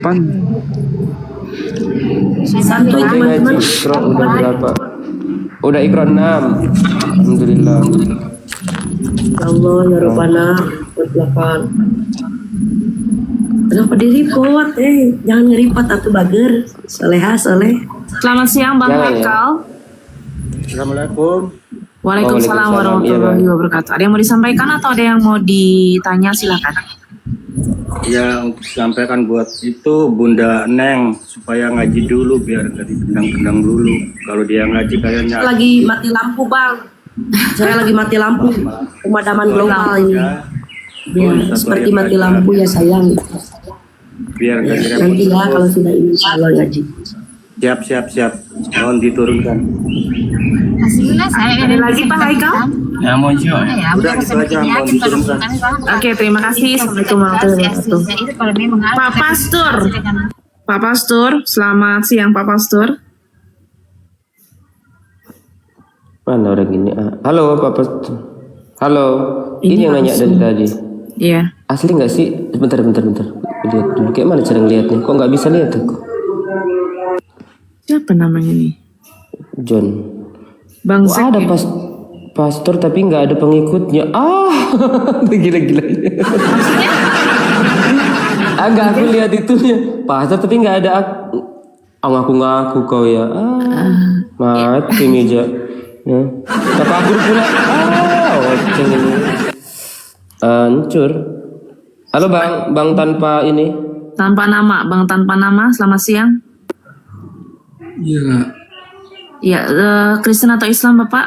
Pan. Santuy teman-teman. Ikro udah berapa? Udah Ikro 6. Alhamdulillah. Ya Allah ya Rabbana. Berlapan. Kenapa di-report? Jangan nge-report atuh bager. Soleha soleh. Selamat siang Bang Jangan, ya. Haikal. Assalamualaikum. Waalaikumsalam Waalaikumsalam, warahmatullahi iya, wabarakatuh. Ada yang mau disampaikan atau ada yang mau ditanya, silakan. Ya, untuk sampaikan buat itu Bunda Neng supaya ngaji dulu biar gak ditendang-tendang dulu. Kalau dia ngaji kayaknya Lagi mati lampu bang. Saya lagi mati lampu. Pemadaman global ini. Ya, seperti mati lampu ya sayang. biar gak Nanti direpot. ya kalau sudah insya Allah ngaji. Siap. Mohon diturunkan. Ada lagi Pak Haikal? Ya, mau Udah itu aja mohon diturunkan. Oke, terima kasih. Assalamualaikum warahmatullahi wabarakatuh. Pak Pastur. Pak Pastur, selamat siang Pak Pastur. Mana orang ini? Halo Pak Pos. Halo. Ini yang nanya dari tadi. Iya. Asli nggak sih? Bentar. Lihat dulu. Kayak mana cara ngeliatnya? Kok nggak bisa lihat aku? Siapa namanya nih? John. Bang Wah, Zek. ada pastor tapi nggak ada pengikutnya. Gila. Agak aku lihat itunya. Pastor tapi nggak ada. Ngaku-ngaku kau ya. Mati meja. Ya. Kabur pula. Oceng ini. Hancur. Halo bang tanpa ini. Tanpa nama, Bang tanpa nama. Selamat siang. Iya. Ya, Kristen atau Islam Bapak?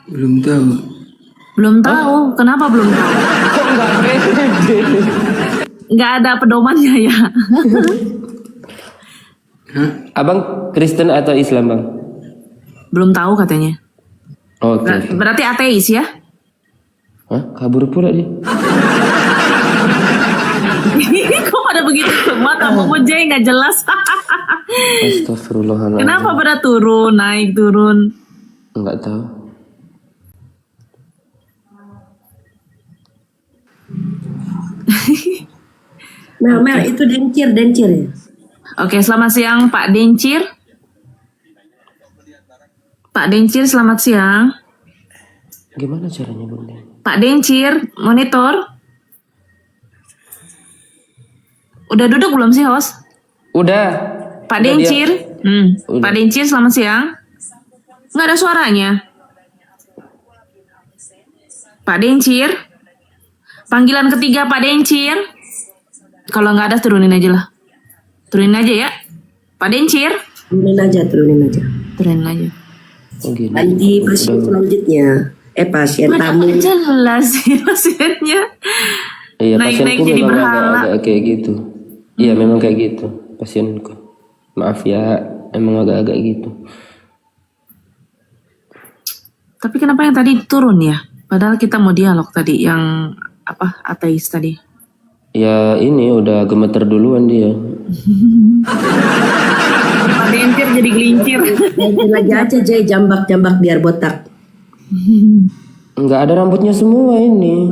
Belum tahu. Belum tahu. Kenapa belum tahu? Kok nggak pede? Nggak ada pedomannya ya. Abang Kristen atau Islam bang? Belum tahu katanya. Oke. Berarti ateis ya? Hah? Kabur pula dia. Kok pada begitu mata memujai nggak jelas. Astagfirullahaladzim. Kenapa pada turun, naik turun? Enggak tahu. Mel itu dencir ya. Oke, selamat siang Pak Dencir. Pak Dencir, selamat siang. Gimana caranya bunda? Pak Dencir, monitor. Udah duduk belum sih host? Udah. Pak Udah Dencir. Udah. Pak Dencir, selamat siang. Nggak ada suaranya. Pak Dencir. Panggilan ketiga Pak Dencir. Kalau nggak ada turunin aja lah. Turunin aja ya. Pak Dencir. Turunin aja. Turunin aja. Oh, gini. Nanti pasien selanjutnya. Pasien tamu. Mana jelas sih pasiennya. Iya, Naik-naik pasienku jadi memang berhala. agak kayak gitu. Iya, memang kayak gitu pasienku. Maaf ya, emang agak-agak gitu. Tapi kenapa yang tadi turun ya? Padahal kita mau dialog tadi yang apa ateis tadi. Ya ini udah gemeter duluan dia. Pak Dencir jadi gelincir. Dencir lagi aja Jay, jambak biar botak. Enggak ada rambutnya semua ini.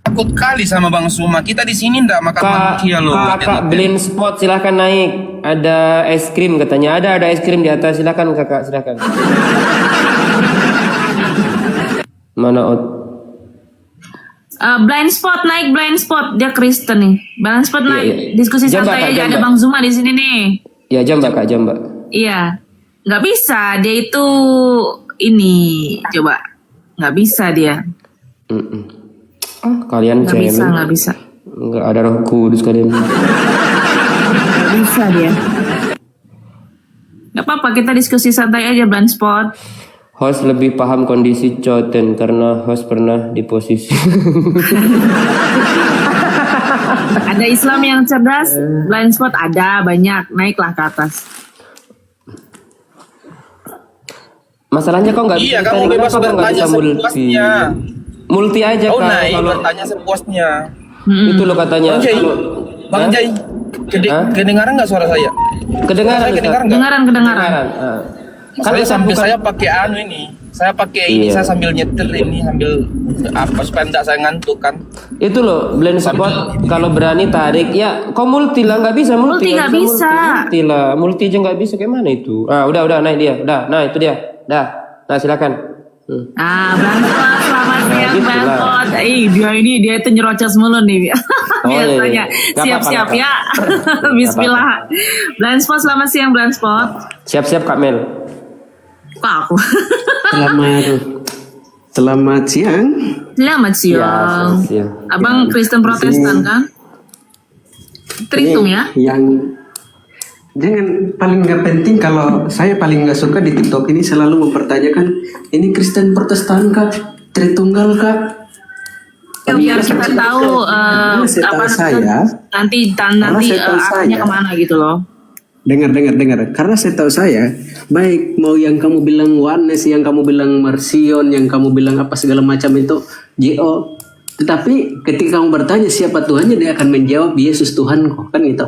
Takut kali sama Bang Suma. Kita di sini ndak makan manusia loh. Kakak blind spot silahkan naik. Ada es krim katanya. Ada es krim di atas. Silakan kakak, silakan. Mana Blind spot naik blind spot, dia Kristen nih. Blind spot naik. Iya. Diskusi Jambak, santai Kak, aja, ada jambak. Bang Zuma di sini nih. Ya jambak kak, jambak. Iya. Nggak bisa, dia itu ini coba. Nggak bisa dia. Kalian Nggak bisa, cemen. nggak bisa. Enggak ada roh kudus kalian. Nggak bisa dia. Nggak apa-apa, kita diskusi santai aja blind spot. Host lebih paham kondisi Coten karena host pernah di posisi. Ada Islam yang cerdas, blind spot ada banyak, naiklah ke atas. Masalahnya kok nggak Iya, bisa kamu tadi, bebas kenapa kok nggak bertanya bisa multi? sepuasnya. Multi aja Kau kak. naik Kalau bertanya sepuasnya. itu lo katanya. Bang Jai, kalau- Bang Hah? Jai, Hah? kedengaran nggak suara saya? Kedengaran. Saya kedengaran Ustaz. nggak? Kedengaran. Kedengaran. Saya sampai bukan- saya pakai anu ini. Saya pakai ini, Iya. saya sambil nyetir ini, sambil apa supaya enggak saya ngantuk kan. Itu loh blind spot kalau berani tarik ya. Kok multi lah nggak bisa Multi nggak bisa. Multi lah, multi aja nggak bisa kayak mana itu? Udah naik dia, udah, nah itu dia, dah, nah silakan. Blind spot, selamat siang gitu blind lah. spot. Dia itu nyerocos mulu nih. Biasanya. Nggak Siap-siap apa-apa, ya. Bismillah. Blind spot, selamat siang blind spot. Siap-siap Kak Mel. Kok aku? Selamat siang. Selamat siang. selamat siang. Abang Kristen Protestan kan? Terhitung ya? Yang jangan paling nggak penting kalau saya paling nggak suka di TikTok ini selalu mempertanyakan ini Kristen Protestan kah, Tritunggal kah? Biar kita tahu Karena setahu saya, nanti setahu arahnya saya- kemana gitu loh. dengar. Karena setahu saya, baik mau yang kamu bilang oneness, yang kamu bilang Marsion, yang kamu bilang apa segala macam itu JO. Tetapi ketika kamu bertanya siapa Tuhannya, dia akan menjawab Yesus Tuhanku, kan gitu.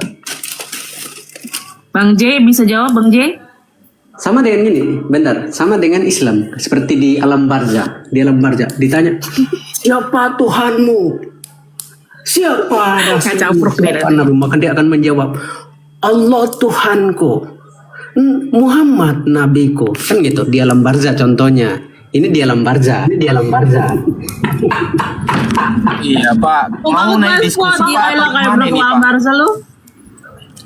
Bang J bisa jawab Bang J? Sama dengan gini, bentar, sama dengan Islam. Seperti di alam barza. Di alam barza ditanya, siapa Tuhanmu? Siapa Capruk Rasulmu? nih Siapa Nabi? Maka dia akan menjawab, Allah Tuhanku, Muhammad Nabiku. Kan gitu, di alam barza contohnya. Ini di alam barza. Iya Pak, mau naik diskusi Pak, Gila atau kayak gimana ini Pak? berkelambar lu.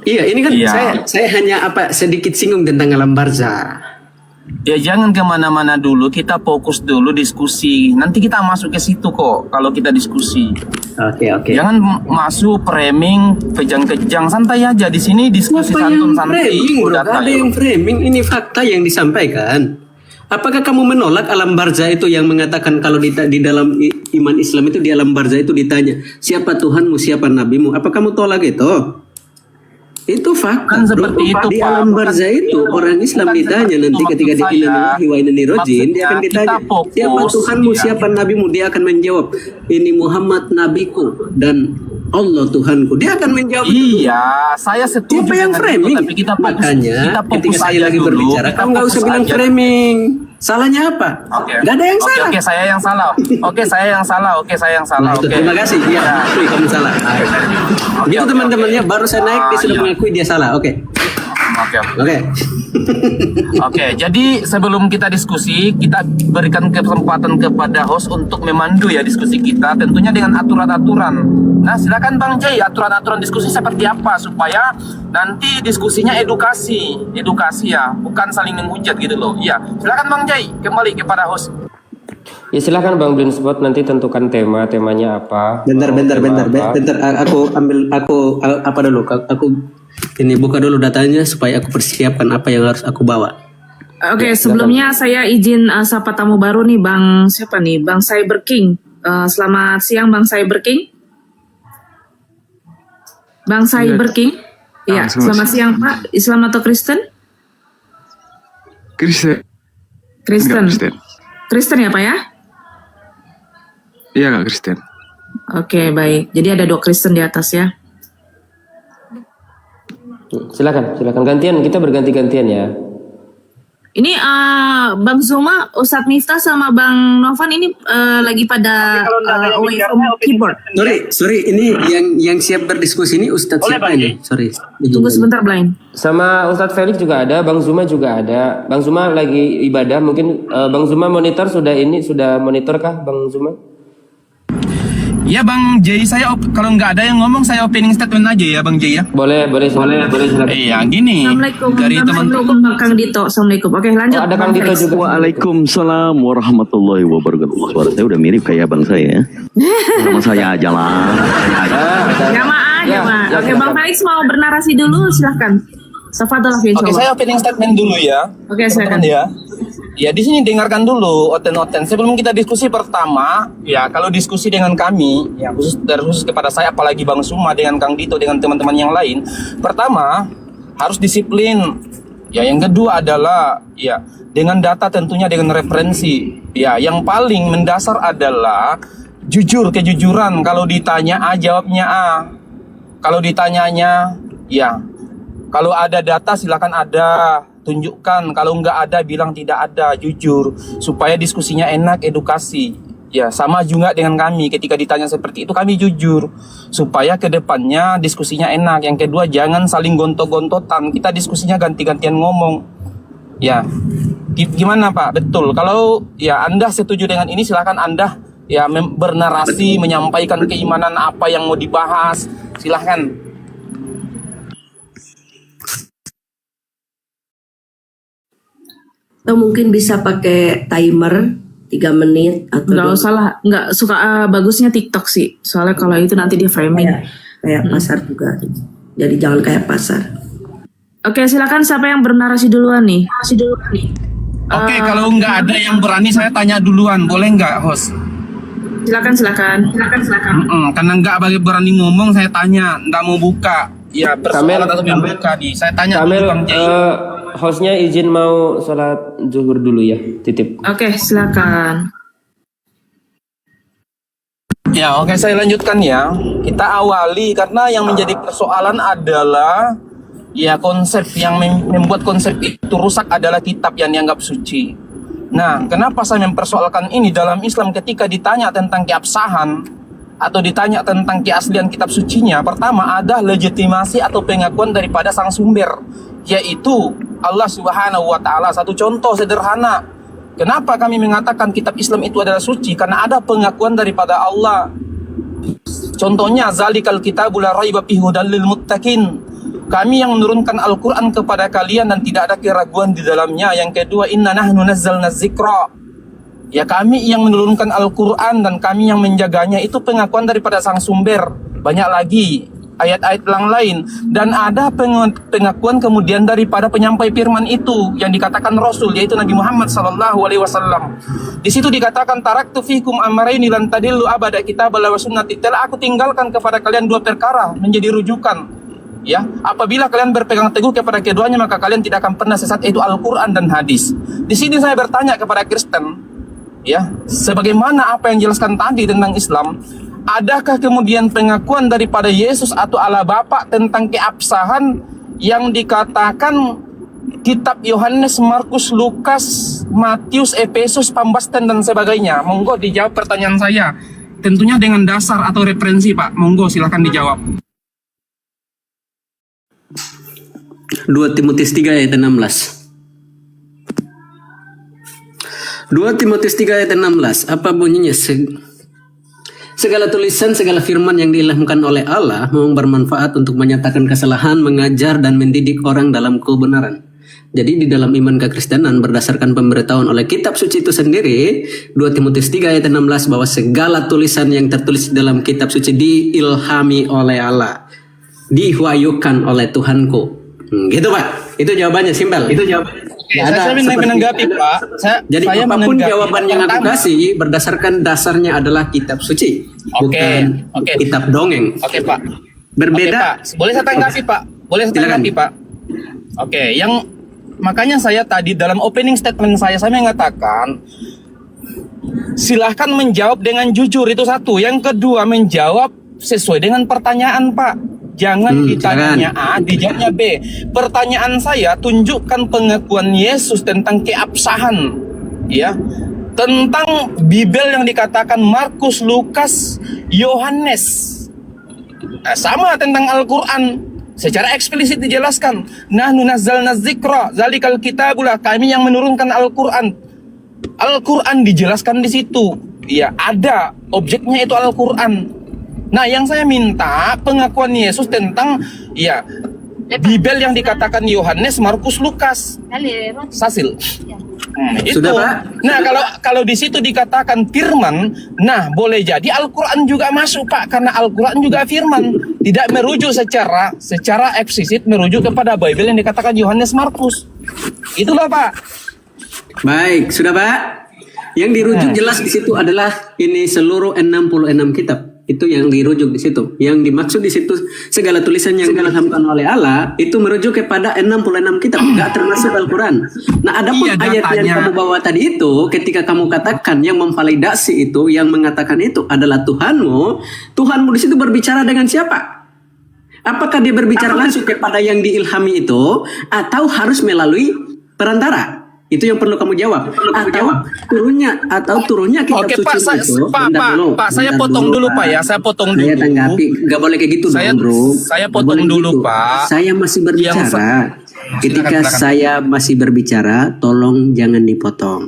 Iya, ini kan Iya. saya hanya sedikit singgung tentang alam barza. Ya jangan kemana-mana dulu, kita fokus dulu diskusi. Nanti kita masuk ke situ kok kalau kita diskusi. Oke. Jangan masuk framing kejang-kejang, santai aja di sini diskusi Apa yang santun santai. framing, bro? Udah Gak ada tayo. yang framing, ini fakta yang disampaikan. Apakah kamu menolak alam barza itu yang mengatakan kalau di dalam iman Islam itu di alam barza itu ditanya siapa Tuhanmu, siapa nabimu? Apa kamu tolak itu? Itu fakta. Kan seperti bro. itu, Di Pak. alam barza itu orang Islam Bukan ditanya seperti nanti itu ketika maksud di saya. Inna wa inna ilaihi raji'un, dia akan Maksudnya ditanya kita fokus, siapa Tuhanmu, ya. siapa nabimu? Dia akan menjawab ini Muhammad nabiku dan Allah Tuhanku. Dia akan menjawab itu. Iya, saya setuju Siapa yang dengan framing? itu, tapi kita fokus, Makanya kita fokus ketika saya aja lagi dulu, berbicara, kita kamu nggak usah fokus bilang aja. framing. Salahnya apa? Oke. Gak ada yang Oke, salah. Oke, saya yang salah. Oke, saya yang salah. Oke, saya yang salah. Nah, itu, Oke. terima kasih. Iya, akui kamu salah. Oke, Gitu oke, teman-temannya, oke. baru saya naik dia sudah Iya. mengakui dia salah. Oke. Oke. Oke. Oke, jadi sebelum kita diskusi, kita berikan kesempatan kepada host untuk memandu ya diskusi kita, tentunya dengan aturan-aturan. Nah, silakan Bang Jay, aturan-aturan diskusi seperti apa supaya nanti diskusinya edukasi ya, bukan saling menghujat gitu loh. Iya, silakan Bang Jay, kembali kepada host. Ya silakan Bang Blind Spot, nanti tentukan temanya apa. Bentar. Mau tema apa. Aku apa dulu? Aku ini buka dulu datanya supaya aku persiapkan apa yang harus aku bawa. Oke, sebelumnya saya izin sapa tamu baru nih Bang siapa nih? Bang Cyber King. Selamat siang Bang Cyber King. Bang Cyber King. Iya, selamat siang Pak. Islam atau Kristen? Kristen. Kristen. Enggak, Kristen. Kristen ya Pak ya? Iya Kak, Kristen. Oke, baik. Jadi ada 2 Kristen di atas ya. Silakan gantian, kita berganti-gantian ya. Ini Bang Zuma, Ustadz Miftah sama Bang Novan ini lagi pada away from keyboard. Sorry, ini yang siap berdiskusi ini Ustadz siapa ini? Sorry. Tunggu sebentar, Blaine. Sama Ustadz Felix juga ada, Bang Zuma juga ada. Bang Zuma lagi ibadah, mungkin Bang Zuma monitor sudah monitor kah Bang Zuma? Ya Bang Jay, kalau nggak ada yang ngomong saya opening statement aja ya Bang Jay ya. Boleh silakan. Iya gini. Assalamualaikum. Dari teman-teman. Assalamualaikum Kang Dito. Assalamualaikum. Oke, lanjut. Oh, ada Bang Kang Dito Felix. juga. Waalaikumsalam warahmatullahi wabarakatuh. Suara saya udah mirip kayak abang saya ya. Sama saya aja lah. Jamaah aja, Ya, Pak. ya, Oke, Bang silakan. Felix mau bernarasi dulu, silahkan. Safadullah ya, Oke, saya opening statement dulu ya. Oke, silakan. Teman-teman ya. Ya di sini dengarkan dulu oten-oten sebelum kita diskusi pertama. Ya kalau diskusi dengan kami, ya khusus kepada saya, apalagi Bang Suma dengan Kang Dito dengan teman-teman yang lain. Pertama harus disiplin. Ya yang kedua adalah ya dengan data tentunya dengan referensi. Ya yang paling mendasar adalah kejujuran. Kalau ditanya A jawabnya A. Kalau ditanyanya ya. Kalau ada data silakan ada, tunjukkan. Kalau nggak ada bilang tidak ada, jujur. Supaya diskusinya enak, edukasi. Ya, sama juga dengan kami. Ketika ditanya seperti itu, kami jujur. Supaya kedepannya diskusinya enak. Yang kedua, jangan saling gontok-gontotan. Kita diskusinya ganti-gantian ngomong. Ya, gimana Pak? Betul. Kalau ya Anda setuju dengan ini, silakan Anda ya bernarasi, menyampaikan keimanan apa yang mau dibahas. Silahkan. Atau mungkin bisa pakai timer 3 menit atau Nggak usah lah, nggak suka bagusnya TikTok sih. Soalnya kalau itu nanti di framing. kayak pasar juga. Jadi jangan kayak pasar. Oke, silakan siapa yang bernarasi duluan nih? Oke, kalau nggak ada yang berani, saya tanya duluan. Boleh nggak, host? Silakan. Karena nggak bagi berani ngomong, saya tanya. Nggak mau buka. Ya, persoalan atau yang buka nih. Saya tanya Kamil, dulu Bang Jai. hostnya izin mau sholat zuhur dulu ya, titip. Oke, silakan. Ya, oke, saya lanjutkan ya. Kita awali karena yang menjadi persoalan adalah ya konsep yang membuat konsep itu rusak adalah kitab yang dianggap suci. Nah, kenapa saya mempersoalkan ini dalam Islam ketika ditanya tentang keabsahan atau ditanya tentang keaslian kitab sucinya? Pertama, ada legitimasi atau pengakuan daripada sang sumber, yaitu Allah Subhanahu wa taala. Satu contoh sederhana. Kenapa kami mengatakan kitab Islam itu adalah suci? Karena ada pengakuan daripada Allah. Contohnya, zalikal kitabul la raiba fihi hudal lil muttaqin. Kami yang menurunkan Al-Qur'an kepada kalian dan tidak ada keraguan di dalamnya. Yang kedua, inna nahnu nazzalna dzikra. Ya, kami yang menurunkan Al-Qur'an dan kami yang menjaganya. Itu pengakuan daripada sang sumber. Banyak lagi ayat-ayat yang lain, dan ada pengakuan kemudian daripada penyampai firman itu yang dikatakan Rasul, yaitu Nabi Muhammad SAW. Di situ dikatakan taraktu fikum amrayni lan tadillu abada kitabal wa sunnati. Telah aku tinggalkan kepada kalian 2 perkara menjadi rujukan. Ya, apabila kalian berpegang teguh kepada keduanya maka kalian tidak akan pernah sesat, yaitu Al-Qur'an dan hadis. Di sini saya bertanya kepada Kristen, ya, sebagaimana apa yang dijelaskan tadi tentang Islam, adakah kemudian pengakuan daripada Yesus atau Allah Bapa tentang keabsahan yang dikatakan kitab Yohanes, Markus, Lukas, Matius, Efesus, Pambasten dan sebagainya? Monggo dijawab pertanyaan saya. Tentunya dengan dasar atau referensi, Pak. Monggo silakan dijawab. 2 Timotius 3 ayat 16. 2 Timotius 3 ayat 16. Apa bunyinya? Segala tulisan, segala firman yang diilhamkan oleh Allah memang bermanfaat untuk menyatakan kesalahan, mengajar dan mendidik orang dalam kebenaran. Jadi di dalam iman kekristenan berdasarkan pemberitahuan oleh kitab suci itu sendiri, 2 Timotius 3 ayat 16, bahwa segala tulisan yang tertulis dalam kitab suci diilhami oleh Allah, diwahyukan oleh Tuhanku. Gitu Pak, itu jawabannya simpel. Itu jawabannya. Saya menanggapi Pak. Jadi saya apapun menanggapi jawaban yang aku kasih berdasarkan dasarnya adalah kitab suci, bukan kitab dongeng. Oke Pak. Berbeda. Oke, Pak. Boleh saya tanggapi Pak? Boleh saya tanggapi Pak? Oke, yang makanya saya tadi dalam opening statement saya mengatakan silahkan menjawab dengan jujur, itu satu. Yang kedua, menjawab sesuai dengan pertanyaan Pak. Jangan ditanya A, dijawabnya B. Pertanyaan saya, tunjukkan pengakuan Yesus tentang keabsahan, ya, tentang Bible yang dikatakan Markus, Lukas, Yohanes. Nah, sama tentang Al-Quran, secara eksplisit dijelaskan. Nahnu nazzalna dzikra, zalikal kitabul, kami yang menurunkan Al-Quran. Al-Quran dijelaskan di situ, ya, ada objeknya itu Al-Quran. Nah, yang saya minta pengakuan Yesus tentang ya Bible yang dikatakan Yohanes, Markus, Lukas, Sasil. Itu. Sudah, Pak? Nah, kalau di situ dikatakan firman, nah boleh jadi Al-Qur'an juga masuk, Pak, karena Al-Qur'an juga firman, tidak merujuk secara eksplisit merujuk kepada Bible yang dikatakan Yohanes, Markus. Itulah, Pak. Baik, sudah Pak. Yang dirujuk jelas di situ adalah ini seluruh 66 kitab. Itu yang dirujuk di situ. Yang dimaksud di situ segala tulisan yang diilhamkan oleh Allah itu merujuk kepada 66 kitab, enggak termasuk Al-Qur'an. Nah, adapun ayat yang kamu bawa tadi itu, ketika kamu katakan yang memvalidasi itu, yang mengatakan itu adalah Tuhanmu di situ berbicara dengan siapa? Apakah dia berbicara langsung kepada yang diilhami itu atau harus melalui perantara? Itu yang perlu kamu jawab. Atau turunnya kitab Oke suci Pak, itu. Pak, saya potong dulu Pak ya, saya potong dulu. Saya tanggapi, nggak boleh kayak gitu Saya- dong, bro. saya Nggak potong boleh dulu, gitu. Pak. Saya masih berbicara. Ketika Silakan. saya masih berbicara, tolong jangan dipotong.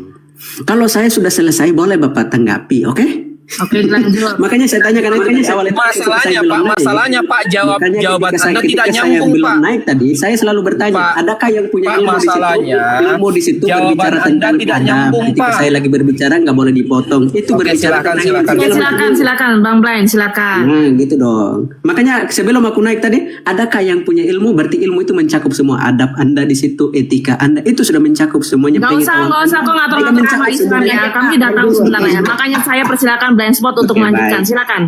Kalau saya sudah selesai, boleh Bapak tanggapi, oke? Oke, lanjut. Makanya saya tanyakan itu di awal itu, ketika saya Masalahnya belum Pak, naik. masalahnya Pak, Makanya jawaban ketika Anda tidak ketika saya nyambung belum Pak. naik tadi, saya selalu bertanya, Pak, adakah yang punya Pak, ilmu di situ? masalahnya, Ilmu di situ jawaban berbicara Anda tentang tidak adab. nyambung, Ketika Pak. saya lagi berbicara nggak boleh dipotong. Itu Oke, berbicara silakan, tentang silakan. ilmu. Oke, silakan, Bang Blind, silakan. Nah gitu dong. Makanya sebelum aku naik tadi, adakah yang punya ilmu? Berarti ilmu itu mencakup semua. Adab Anda di situ, etika Anda itu sudah mencakup semuanya. Gak usah kok ngatur-ngatur agama Islam ya. Kami tidak tahu sebenarnya. Makanya saya persilakan blind spot untuk Oke, melanjutkan. baik. Silakan.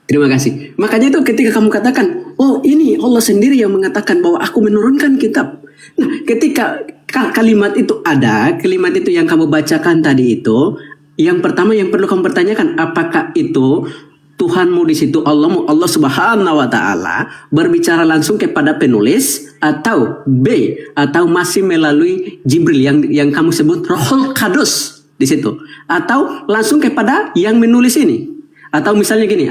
Terima kasih. Makanya itu ketika kamu katakan, oh ini Allah sendiri yang mengatakan bahwa aku menurunkan kitab. Nah ketika kalimat itu ada, kalimat itu yang kamu bacakan tadi itu, yang pertama yang perlu kamu pertanyakan, apakah itu Tuhanmu di situ, Allah Subhanahu wa Ta'ala berbicara langsung kepada penulis, atau B, atau masih melalui Jibril yang kamu sebut Rohul Qudus di situ, atau langsung kepada yang menulis ini. Atau misalnya gini,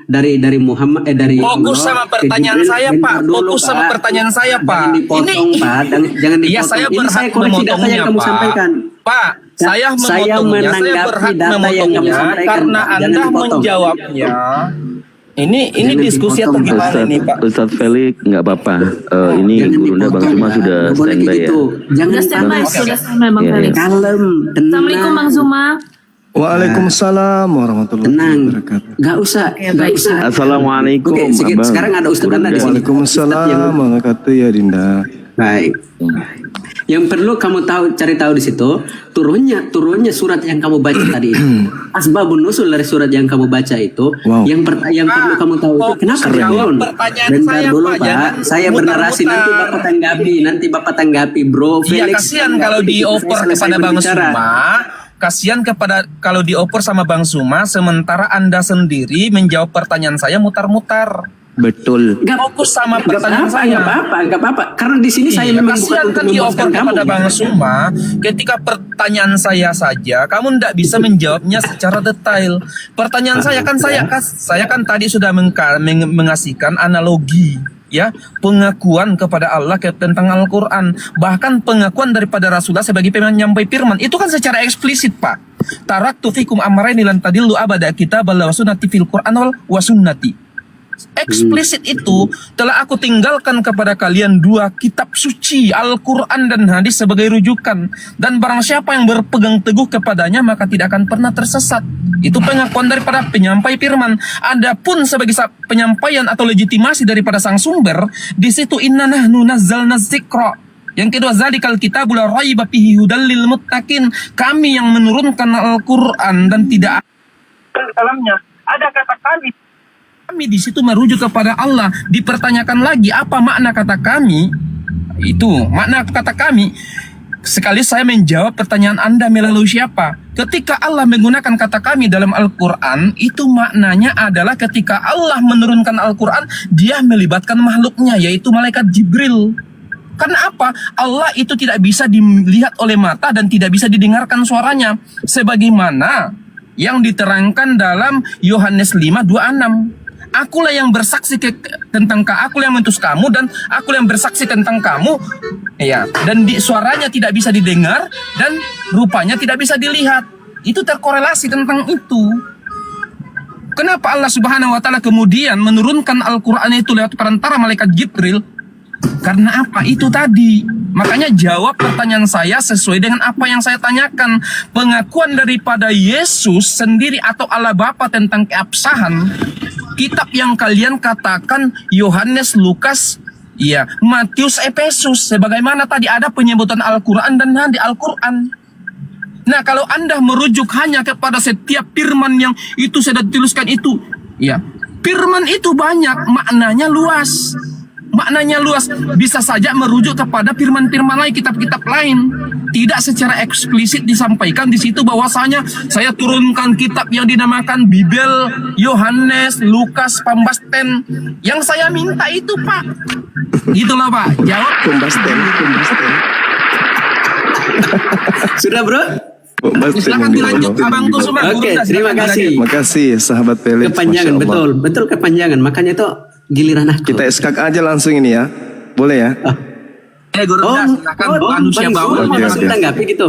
dari Muhammad dari Fokus Allah sama ke pertanyaan Jibril. saya, Bentar Pak. dulu, Fokus sama Pak. pertanyaan saya, Pak. Jangan dipotong, Pak. Jangan dipotong. Iya, saya Ini berhak saya koreksi data yang kamu memotongnya, sampaikan. Pak, saya Saya memotongnya, saya menanggapi berhak data yang kamu memotongnya sampaikan, karena Pak. Jangan Anda dipotong. menjawabnya. Ini Jangan diskusi atau dipotong, gimana ini, Pak? Ustadz Felix nggak apa-apa. Ini Jangan gurunda Bang dipotong, Suma Pak. sudah Nggak boleh standby kayak ya. gitu. Jangan Sudah standby, Oke. sudah standby Bang Iya, Felix. iya. kalem, tenang. Assalamualaikum Bang Zuma. Waalaikumsalam warahmatullahi Tenang. wabarakatuh. Nggak usah. Assalamualaikum. Oke, Abang. sekarang ada Ustadz Anda di sini. Ustadz Waalaikumsalam yang- warahmatullahi wabarakatuh ya Dinda. Baik. Yang perlu kamu cari tahu di situ turunnya surat yang kamu baca tadi itu. Asbabun nusul dari surat yang kamu baca itu. Wow. Yang perlu kamu tahu itu kenapa dia Jawab turun? pertanyaan Bentar saya, dulu Pak. Pak. Jangan Saya bernarasi mutar-mutar. nanti Bapak tanggapi, Bro. Iya, Felix. kasihan kalau dioper Saya selesai kepada Bang berbicara. Suma. Kasihan kalau dioper sama Bang Suma, sementara Anda sendiri menjawab pertanyaan saya mutar-mutar. Betul. Fokus sama pertanyaan Nggak saya. apa-apa. Karena di sini saya Iya, memang bukan kasihan untuk kan dioper memuaskan kamu. kepada Bang Suma. Ketika pertanyaan saya saja, kamu tidak bisa menjawabnya secara detail. Pertanyaan saya kan tadi sudah mengasihkan analogi. Ya, pengakuan kepada Allah tentang Al-Quran, bahkan pengakuan daripada Rasulullah sebagai penyampai firman, itu kan secara eksplisit, Pak. Taraktu fikum amraini lan tadillu abada kitabal wa sunnati fil Qur'an wal wa sunnati. Eksplisit itu telah aku tinggalkan kepada kalian dua kitab suci, Al-Quran dan hadis sebagai rujukan, dan barang siapa yang berpegang teguh kepadanya maka tidak akan pernah tersesat. Itu pengakuan daripada penyampai firman. Adapun sebagai penyampaian atau legitimasi daripada sang sumber, di situ inna nahnu nazzalna dzikra. Yang kedua, zalikal kitabul la raiba fihi hudal lil muttaqin. Kami yang menurunkan Al-Quran dan tidak di dalamnya ada kata kami di situ merujuk kepada Allah. Dipertanyakan lagi apa makna kata kami? Itu makna kata kami. Sekali saya menjawab pertanyaan Anda melalui siapa? Ketika Allah menggunakan kata kami dalam Al-Quran, itu maknanya adalah ketika Allah menurunkan Al-Quran, dia melibatkan makhluknya, yaitu malaikat Jibril. Karena apa? Allah itu tidak bisa dilihat oleh mata dan tidak bisa didengarkan suaranya. Sebagaimana yang diterangkan dalam Yohanes 5:26. Akulah yang bersaksi tentang aku yang mengutus kamu dan aku yang bersaksi tentang kamu. Ya, dan suaranya tidak bisa didengar dan rupanya tidak bisa dilihat. Itu terkorelasi tentang itu. Kenapa Allah Subhanahu wa taala kemudian menurunkan Al-Qur'an itu lewat perantara malaikat Jibril? Karena apa? Itu tadi. Makanya jawab pertanyaan saya sesuai dengan apa yang saya tanyakan. Pengakuan daripada Yesus sendiri atau Allah Bapa tentang keabsahan, kitab yang kalian katakan Yohanes, Lukas, ya, Matius, Efesus, sebagaimana tadi ada penyebutan Al-Quran dan di Al-Quran. Nah, kalau Anda merujuk hanya kepada setiap firman yang itu sudah dituliskan itu, ya, firman itu banyak, maknanya luas. maknanya luas, bisa saja merujuk kepada firman-firman lain, kitab-kitab lain. Tidak secara eksplisit disampaikan di situ bahwasanya saya turunkan kitab yang dinamakan Bibel, Yohanes, Lukas, Pambasten. Yang saya minta itu, Pak. Gitulah, Pak. Jawab. Pembasten. Sudah bro? Pembasten Silakan yang dilanjut, dibawa. Abang Kusuma. Oke, Guru, terima silakan kasih. dilanjut. Makasih sahabat Felix. Kepanjangan, Masya Allah. betul kepanjangan. Makanya itu giliran aku. Kita eskak aja langsung ini ya. Boleh ya? Guru, silakan. Manusia Bang bawah. Zul mau Oke, langsung oke. tanggapi gitu.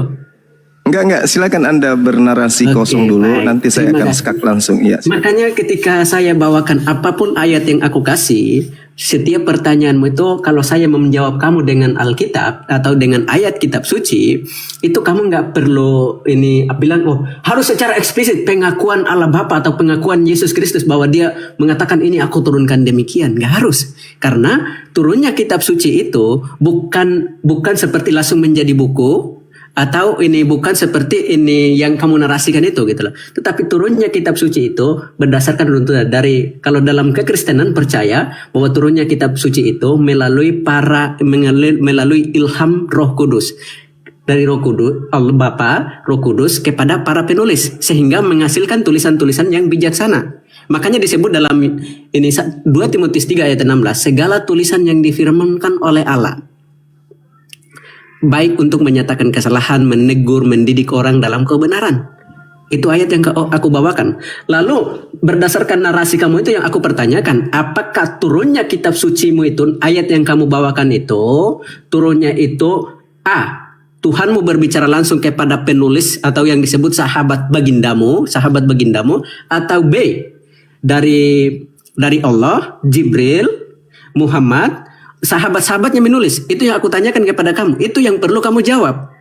Enggak, silakan Anda bernarasi Oke, kosong dulu, baik. nanti saya Terima akan kasih. skak langsung. Iya. Makanya ketika saya bawakan apapun ayat yang aku kasih, setiap pertanyaanmu itu kalau saya menjawab kamu dengan Alkitab atau dengan ayat kitab suci, itu kamu nggak perlu ini bilang, oh harus secara eksplisit pengakuan Allah Bapa atau pengakuan Yesus Kristus bahwa dia mengatakan ini aku turunkan demikian. Nggak harus. Karena turunnya kitab suci itu bukan seperti langsung menjadi buku, atau ini bukan seperti ini yang kamu narasikan itu gitu loh. Tetapi turunnya kitab suci itu berdasarkan runtutan dari, kalau dalam kekristenan percaya bahwa turunnya kitab suci itu melalui ilham Roh Kudus. Dari Roh Kudus, Allah Bapa, Roh Kudus kepada para penulis sehingga menghasilkan tulisan-tulisan yang bijaksana. Makanya disebut dalam ini 2 Timotius 3 ayat 16, segala tulisan yang difirmankan oleh Allah baik untuk menyatakan kesalahan, menegur, mendidik orang dalam kebenaran. Itu ayat yang aku bawakan. Lalu berdasarkan narasi kamu itu yang aku pertanyakan, apakah turunnya kitab sucimu itu, ayat yang kamu bawakan itu, turunnya itu A, Tuhanmu berbicara langsung kepada penulis atau yang disebut sahabat bagindamu, atau B, dari Allah, Jibril, Muhammad, sahabat-sahabatnya menulis. Itu yang aku tanyakan kepada kamu. Itu yang perlu kamu jawab.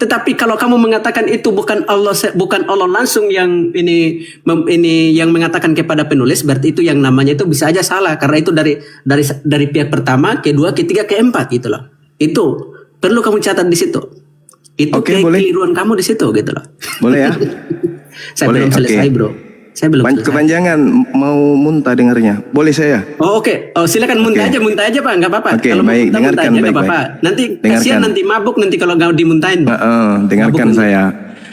Tetapi kalau kamu mengatakan itu bukan Allah langsung yang ini yang mengatakan kepada penulis, berarti itu yang namanya itu bisa aja salah karena itu dari pihak pertama, kedua, ketiga, keempat gitu loh. Itu perlu kamu catat di situ. Itu Oke, boleh. kekeliruan kamu di situ gitu loh. Boleh ya? Saya Boleh, belum selesai, oke. Bro. Saya belum selesai. Kepanjangan mau muntah dengarnya. Boleh saya? Oh, oke. Oh, silakan muntah Oke. aja Pak, nggak apa-apa. Oke, Kalau mau baik, muntah dengarkan, aja nggak baik, apa-apa. baik. Nanti Dengarkan. kasihan nanti mabuk nanti kalau nggak dimuntahin. Dengarkan Mabuk saya.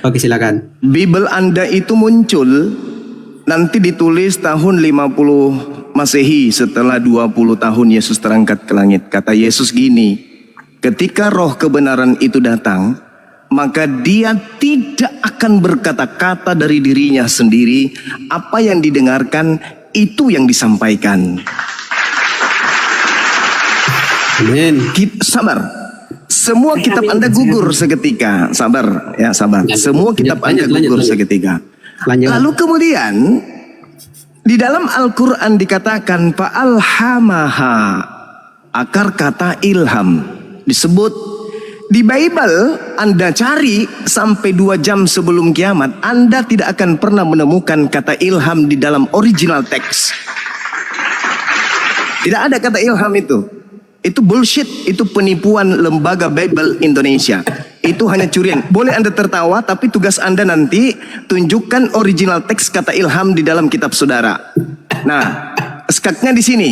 Oke, silakan. Bible Anda itu muncul nanti ditulis tahun 50 Masehi setelah 20 tahun Yesus terangkat ke langit. Kata Yesus gini, ketika roh kebenaran itu datang, maka dia tidak akan berkata-kata dari dirinya sendiri. Apa yang didengarkan itu yang disampaikan. Amin. Sabar. Semua kitab Anda gugur seketika. Sabar, ya sabar. Semua kitab Anda gugur seketika. Lalu kemudian di dalam Al-Quran dikatakan fa'alhamaha, akar kata ilham disebut. Di Bible Anda cari sampai 2 jam sebelum kiamat, Anda tidak akan pernah menemukan kata ilham di dalam original teks. Tidak ada kata ilham itu. Itu bullshit, itu penipuan lembaga Bible Indonesia. Itu hanya curian. Boleh Anda tertawa, tapi tugas Anda nanti tunjukkan original teks kata ilham di dalam kitab saudara. Nah, skaknya di sini.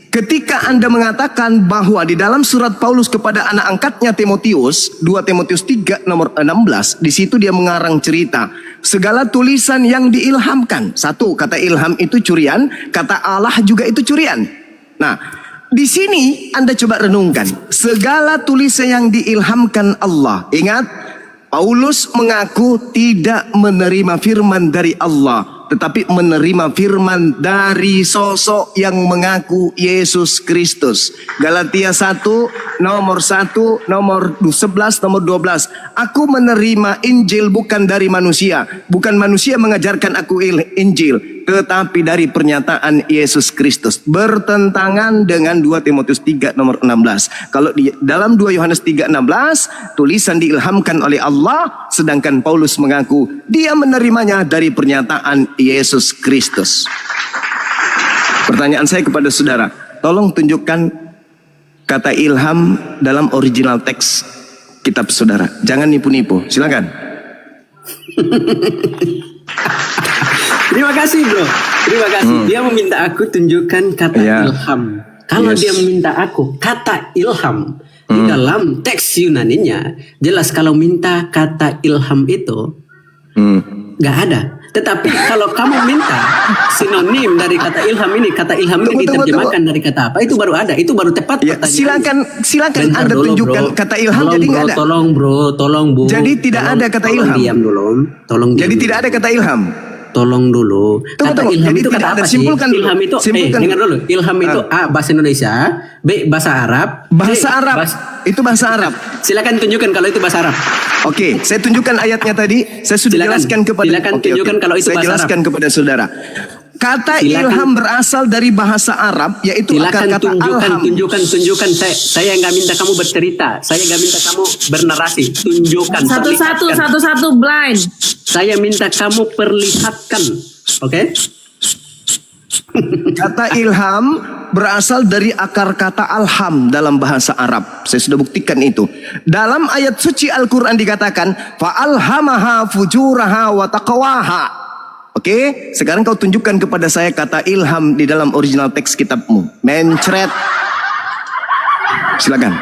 Ketika Anda mengatakan bahwa di dalam surat Paulus kepada anak angkatnya Timotius, 2 Timotius 3 nomor 16, di situ dia mengarang cerita segala tulisan yang diilhamkan. Satu, kata ilham itu curian, kata Allah juga itu curian. Nah, di sini Anda coba renungkan segala tulisan yang diilhamkan Allah. Ingat, Paulus mengaku tidak menerima firman dari Allah, tetapi menerima firman dari sosok yang mengaku Yesus Kristus. Galatia 1 nomor 11 nomor 12. Aku menerima Injil bukan dari manusia. Bukan manusia mengajarkan aku Injil, tetapi dari pernyataan Yesus Kristus. Bertentangan dengan 2 Timotius 3 nomor 16. Kalau di dalam 2 Yohanes 3:16 tulisan diilhamkan oleh Allah, sedangkan Paulus mengaku dia menerimanya dari pernyataan Yesus Kristus. Pertanyaan saya kepada saudara, tolong tunjukkan kata ilham dalam original teks kitab saudara. Jangan nipu-nipu. Silakan. Terima kasih, Bro. Terima kasih. Dia meminta aku tunjukkan kata ilham. Kalau Yes. dia meminta aku kata ilham di dalam teks Yunaninya, jelas kalau minta kata ilham itu nggak ada. Tetapi kalau kamu minta sinonim dari kata ilham ini Tunggu. diterjemahkan dari kata apa, itu baru ada, itu baru tepat Ya, pertanyaan. silakan Bentar Anda dulu, tunjukkan bro. kata ilham, Tolong, jadi bro, nggak ada. Tolong Bu. Jadi tidak ada kata tolong ilham. Diam dulu. Tolong diam Jadi dulu. tidak ada kata ilham. Tolong dulu. Kata Tunggu. ilham Jadi itu tidak kata ada. apa sih? Simpulkan dulu. Ilham itu Simpulkan dengar dulu. dulu. Ilham itu A bahasa Indonesia, B bahasa Arab. Bahasa C, Arab. Itu bahasa Arab. Silakan tunjukkan kalau itu bahasa Arab. Oke, saya tunjukkan ayatnya tadi. Saya sudah Silakan. jelaskan kepada. Silakan tunjukkan kalau itu saya bahasa jelaskan kepada saudara. Kata Silakan. ilham berasal dari bahasa Arab, yaitu akar Silakan kata alham. tunjukkan. Saya nggak minta kamu bercerita. Saya nggak minta kamu bernarasi. Tunjukkan. perlihatkan. Satu-satu blind. Saya minta kamu perlihatkan. Oke? Kata ilham berasal dari akar kata alham dalam bahasa Arab. Saya sudah buktikan itu. Dalam ayat suci Al-Quran dikatakan, fa'alhamaha fujuraha wa taqwaha. Oke, sekarang kau tunjukkan kepada saya kata ilham di dalam original teks kitabmu. Mencret. Silakan.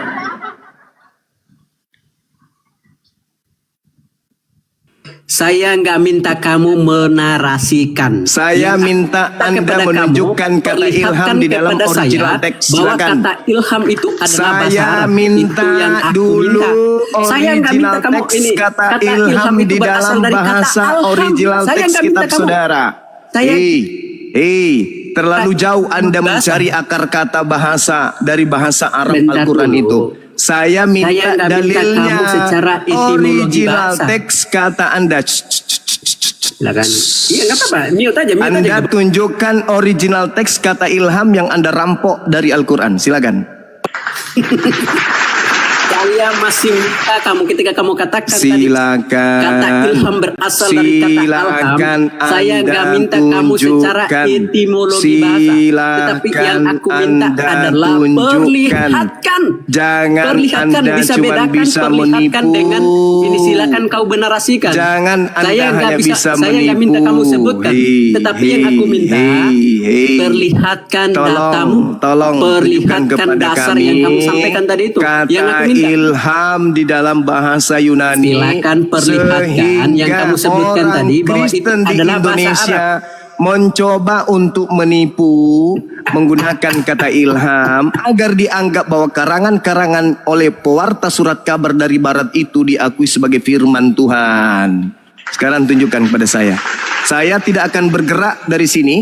Saya nggak minta kamu menarasikan. Saya minta Anda kepada menunjukkan kamu, kata ilham perlihatkan di dalam kepada original saya teks. bahwa Silakan. kata ilham itu adalah bahasa Saya Arab. minta Itu yang aku dulu minta. Saya nggak minta original kamu teks ini kata itu ilham di berasal dalam dari kata bahasa alham. original Saya teks nggak minta kitab kamu. saudara. Saya- Terlalu jauh Anda Dasar. mencari akar kata bahasa dari bahasa Arab Bentar Al-Quran dulu. itu. Saya minta Saya nggak minta dalilnya kamu secara etimologi original bahasa. teks kata Anda. Silakan. Iya nggak apa-apa. Mute aja. Anda tunjukkan original teks kata ilham yang Anda rampok dari Al-Quran. Silakan. Saya masih minta kamu ketika kamu katakan Silakan. tadi kata ilham berasal dari kata Silakan alham. Saya Anda nggak minta kamu secara tunjukkan. etimologi bahasa, tetapi yang aku minta Anda adalah tunjukkan. perlihatkan. Jangan Perlihatkan Anda bisa cuma bedakan bisa perlihatkan menipu. dengan ini silakan kau benarasikan. Jangan Anda saya nggak hanya bisa saya nggak minta menipu. kamu sebutkan, tetapi yang aku minta perlihatkan datamu, tolong tunjukkan perlihatkan kepada dasar kami yang kamu sampaikan tadi itu. kata Yang aku minta. ilham di dalam bahasa Yunani. Silakan perlihatkan yang kamu sebutkan orang tadi bahwa itu Kristen di adalah bahasa Indonesia Arab. mencoba untuk menipu menggunakan kata ilham agar dianggap bahwa karangan-karangan oleh pewarta surat kabar dari barat itu diakui sebagai firman Tuhan. Sekarang tunjukkan kepada saya. Saya tidak akan bergerak dari sini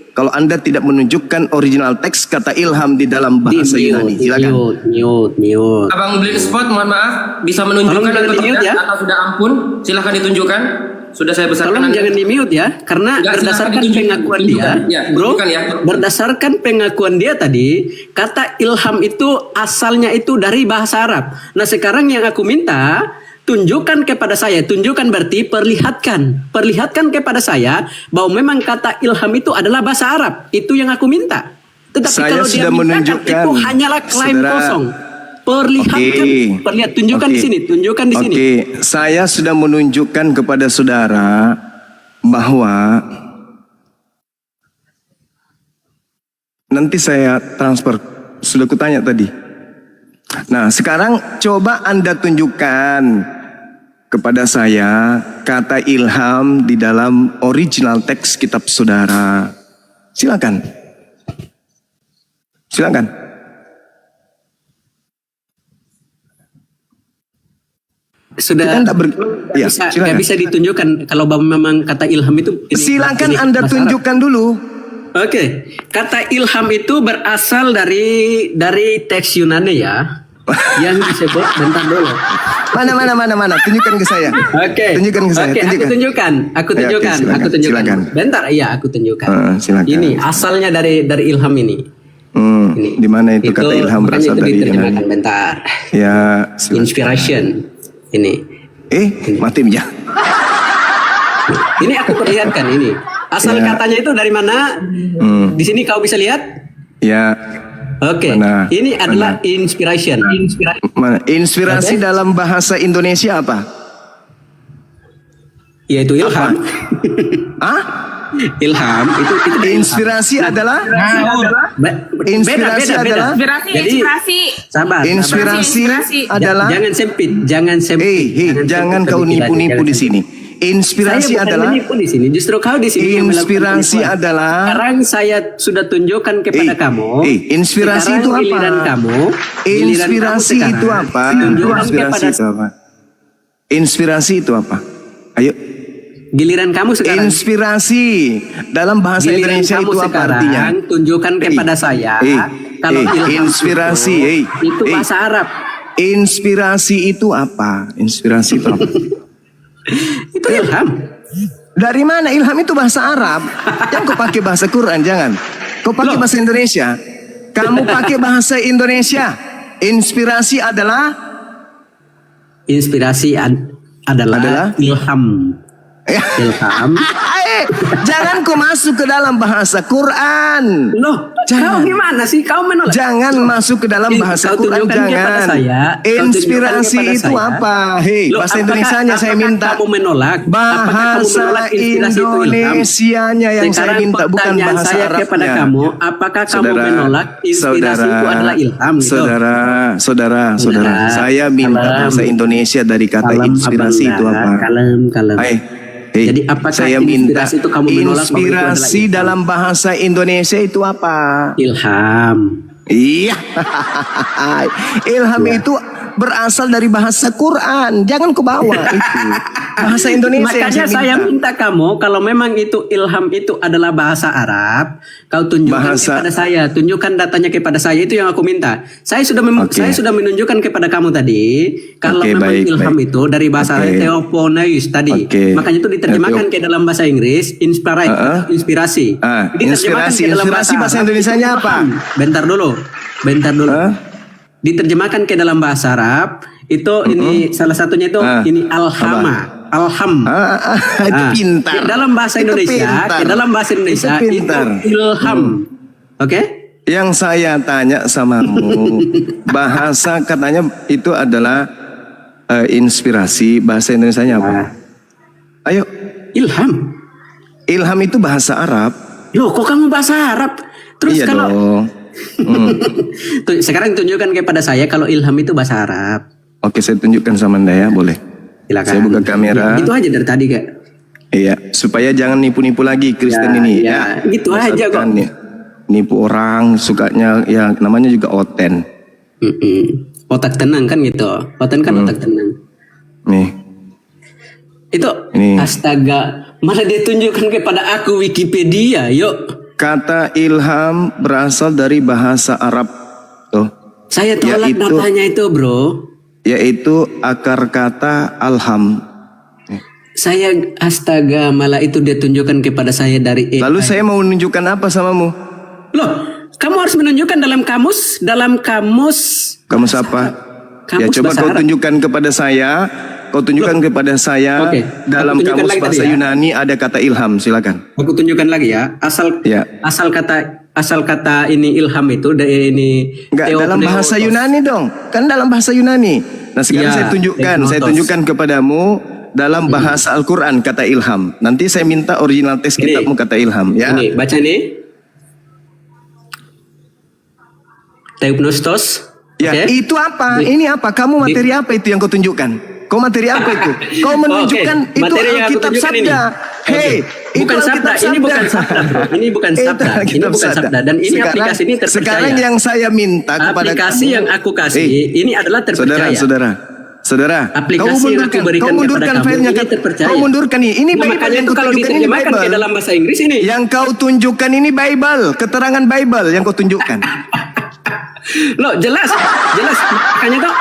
kalau Anda tidak menunjukkan original teks kata ilham di dalam bahasa Yunani. Silakan. Mute. Abang Blind Spot, mohon maaf, bisa menunjukkan Tolong jangan atau di-mute tidak ya. atau sudah ampun? Silahkan ditunjukkan. Sudah saya besarkan. Tolong Anda. jangan di mute ya, karena Enggak, berdasarkan silakan pengakuan ditunjukkan. dia, Ya, bro, tunjukkan ya. berdasarkan pengakuan dia tadi, kata ilham itu asalnya itu dari bahasa Arab. Nah sekarang yang aku minta, tunjukkan kepada saya, tunjukkan berarti perlihatkan kepada saya bahwa memang kata ilham itu adalah bahasa Arab. Itu yang aku minta. Tetapi Saya kalau dia sudah mintakan menunjukkan, itu hanyalah klaim saudara. kosong. Perlihatkan, tunjukkan di sini, tunjukkan di sini. Oke, saya sudah menunjukkan kepada saudara bahwa nanti saya transfer. Sudah kutanya tadi. Nah, sekarang coba Anda tunjukkan kepada saya kata ilham di dalam original teks kitab saudara. Silakan. Silakan. Sudah Kita nggak ya, nggak silakan. bisa ditunjukkan kalau memang kata ilham itu Silakan ini Anda bahasa Arab. tunjukkan dulu. Oke, kata ilham itu berasal dari teks Yunani ya, yang disebut bentar dulu. Mana, tunjukkan ke saya. Oke, Tunjukkan ke saya. Oke, aku tunjukkan. Ya, oke, silakan, Aku tunjukkan. silakan. Bentar, iya aku tunjukkan. Silakan. Ini asalnya dari ilham ini. Ini. Di mana itu kata ilham makanya berasal itu dari diterjemahkan. Yunani? Bentar. Ya, silakan. Inspiration. Ini. Mati ya. Ini aku perlihatkan ini. Asal Ya. katanya itu dari mana? Di sini kau bisa lihat. Ya. Oke. Mana? Ini adalah inspiration. Mana? Inspirasi Oke. dalam bahasa Indonesia apa? Yaitu ilham. Ah? Ilham itu Inspirasi adalah Inspirasi adalah Inspirasi, Jadi, inspirasi. sabar. Inspirasi adalah Jangan sempit, jangan sempit. jangan kau sempit lagi, nipu-nipu jangan di sempit. sini. Inspirasi Saya bukan adalah menipu di sini, justru kau di sini yang melakukan Inspirasi penipuan. adalah Sekarang saya sudah tunjukkan kepada kamu. inspirasi Sekarang itu apa? Giliran kamu. Inspirasi giliran kamu itu apa? Tunjukkan Inspirasi kepada itu apa? Inspirasi itu apa? Ayo. giliran kamu sekarang. Inspirasi dalam bahasa Giliran Indonesia kamu itu apa sekarang artinya? tunjukkan kepada saya. Kalau ilham inspirasi, itu bahasa Arab. Inspirasi itu apa? Inspirasi itu apa? Itu ilham. Dari mana ilham itu bahasa Arab? Jangan kau pakai bahasa Quran, jangan. Kau pakai bahasa Indonesia. Kamu pakai bahasa Indonesia. Inspirasi adalah adalah ilham. Ilham. Jangan kau masuk ke dalam bahasa Quran. Loh, Jangan. kau gimana sih? Kau menolak. Jangan masuk ke dalam bahasa Kau Quran, tunjukkan kepada jangan. saya. Kau Inspirasi tunjukkan kepada itu saya. apa? Hei, Loh, bahasa Indonesianya saya apakah minta. kamu menolak? Apakah kamu Bahasa menolak inspirasi itu ilham? Indonesianya yang saya Sekarang minta, bukan pertanyaan bahasa saya Arabnya. kepada kamu, apakah kamu menolak inspirasi itu adalah ilham? Gitu? Saudara, saya minta Kalem. bahasa Indonesia dari kata Kalem, inspirasi itu Abang. apa? Kalem. Hei, Jadi apakah saya minta inspirasi itu kamu menolak bahwa itu adalah inspirasi ilham? dalam bahasa Indonesia itu apa? Ilham. Iya, ilham itu berasal dari bahasa Quran. Jangan kau bawa itu bahasa Indonesia. Makanya yang saya minta. minta kamu, kalau memang itu ilham itu adalah bahasa Arab, kau tunjukkan kepada saya, tunjukkan datanya kepada saya, itu yang aku minta. Saya sudah saya sudah menunjukkan kepada kamu tadi, kalau memang ilham itu dari bahasa Theopneus tadi. Makanya itu diterjemahkan ke dalam bahasa Inggris, inspirasi. Inspirasi bahasa Indonesianya apa? Bentar dulu. Diterjemahkan ke dalam bahasa Arab itu ini salah satunya itu ini alhama. Alham. Itu pintar. Dalam bahasa Indonesia, itu ilham. Oke? Yang saya tanya samamu, bahasa katanya itu adalah inspirasi, bahasa Indonesianya apa? Ayo. Ilham. Ilham itu bahasa Arab. Loh, kok kamu bahasa Arab? Terus iya kalau dong. sekarang tunjukkan kepada saya kalau ilham itu bahasa Arab. Oke, saya tunjukkan sama Anda ya, boleh. Silakan. Saya buka kamera. Itu aja dari tadi, Kak. Iya, supaya jangan nipu-nipu lagi Kristen ini ya. Gitu aja kok. Ya. Nipu orang, sukanya ya namanya juga oten. Otak tenang kan gitu. Oten kan otak tenang. Nih. Itu Ini. astaga, malah dia tunjukkan kepada aku Wikipedia, yuk. Kata ilham berasal dari bahasa Arab. Tuh. Saya tolak datanya itu, bro. Yaitu akar kata alham. Saya astaga, malah itu dia tunjukkan kepada saya dari AI. Lalu saya mau menunjukkan apa samamu? Loh, kamu harus menunjukkan dalam kamus. Kamus apa? Ya coba kau tunjukkan kepada saya. Kau tunjukkan kepada saya dalam kamus bahasa Yunani ada kata ilham, silakan. Aku tunjukkan lagi ya. Asal kata ini ilham itu ini enggak dalam bahasa Yunani dong. Kan dalam bahasa Yunani. Nah, sekarang saya tunjukkan kepadamu dalam bahasa Al-Qur'an kata ilham. Nanti saya minta original teks kitabmu kata ilham ya. Ini baca nih. Theopneustos. Ya, itu apa? Ini apa? Kamu materi apa itu yang kau tunjukkan? Kau materi apa itu? Kau menunjukkan itu Alkitab Sabda. Hei, bukan sabda. Ini bukan sabda, bro. Ini bukan sabda. Ini bukan sabda. Dan ini aplikasi ini terpercaya. Sekarang yang saya minta kepada aplikasi kamu, yang aku kasih ini adalah terpercaya. Saudara, aplikasi yang aku berikan kepada kamu filenya, ini terpercaya. Kau mundurkan ini Bible makanya yang itu kalau diterjemahkan ke dalam bahasa Inggris ini. Yang kau tunjukkan ini Bible, keterangan Bible yang kau tunjukkan. Loh, jelas. Makanya tuh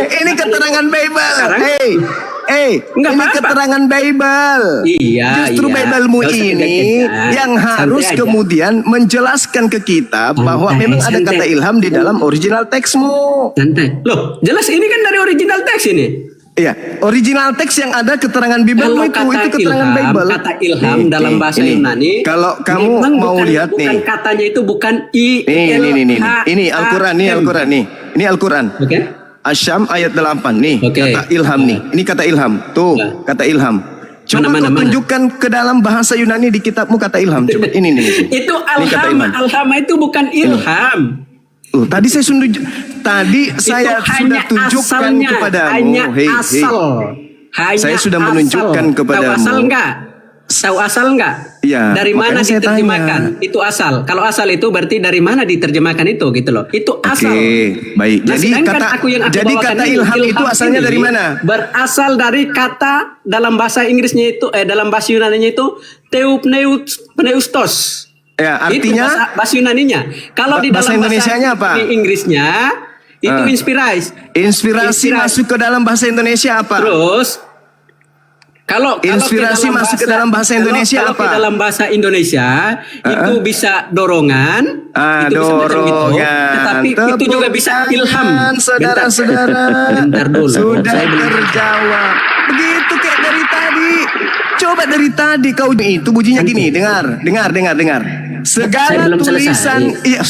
ini keterangan Bible. Enggak Ini keterangan Bible. Iya. Justru Biblemu ini yang harus kemudian menjelaskan ke kita bahwa memang ada kata ilham di dalam original teksmu. Santai. Loh, jelas ini kan dari original teks ini. Iya, original teks yang ada keterangan Biblemu itu keterangan Bible. Kata ilham dalam bahasa Yunani. Kalau kamu mau lihat nih. Katanya itu bukan Ini Al-Qur'an nih. Ini Al-Qur'an. Asyam ayat 8 nih. Kata ilham nih. Ini kata ilham. Tuh, kata ilham. Coba kau tunjukkan ke dalam bahasa Yunani di kitabmu kata ilham. Coba ini nih. Itu Ini kata alham, ilham. alham itu bukan ilham. Tadi saya saya sudah tunjukkan asalnya, kepadamu. hanya Hei. Hanya Saya sudah asal. menunjukkan kepadamu. Tahu asal enggak? Tahu asal enggak? Ya, Dari mana makanya saya diterjemahkan? tanya. Itu asal. Kalau asal itu berarti dari mana diterjemahkan itu gitu loh. Itu asal. Oke, baik. Nah, Jadi sedangkan kata aku bawakan ini, ilham itu asalnya ini dari mana? Berasal dari kata dalam bahasa Inggrisnya itu dalam bahasa Yunaninya itu theopneustos. Ya, Itu artinya bahasa Yunaninya. Kalau di bahasa dalam Indonesianya apa? Di Inggrisnya itu inspirasi masuk ke dalam bahasa Indonesia apa? Terus kalau Inspirasi masuk ke dalam bahasa Indonesia kalau apa? ke dalam bahasa Indonesia itu bisa dorongan, itu bisa macam gitu. Dorongan. Tetapi itu juga bisa ilham. Saudara-saudara. Bentar dulu. Sudah terjawab. Begitu kayak dari tadi. Coba dari tadi kau itu bunyinya gini. Dengar. Segala Saya belum tulisan. selesai. Iya.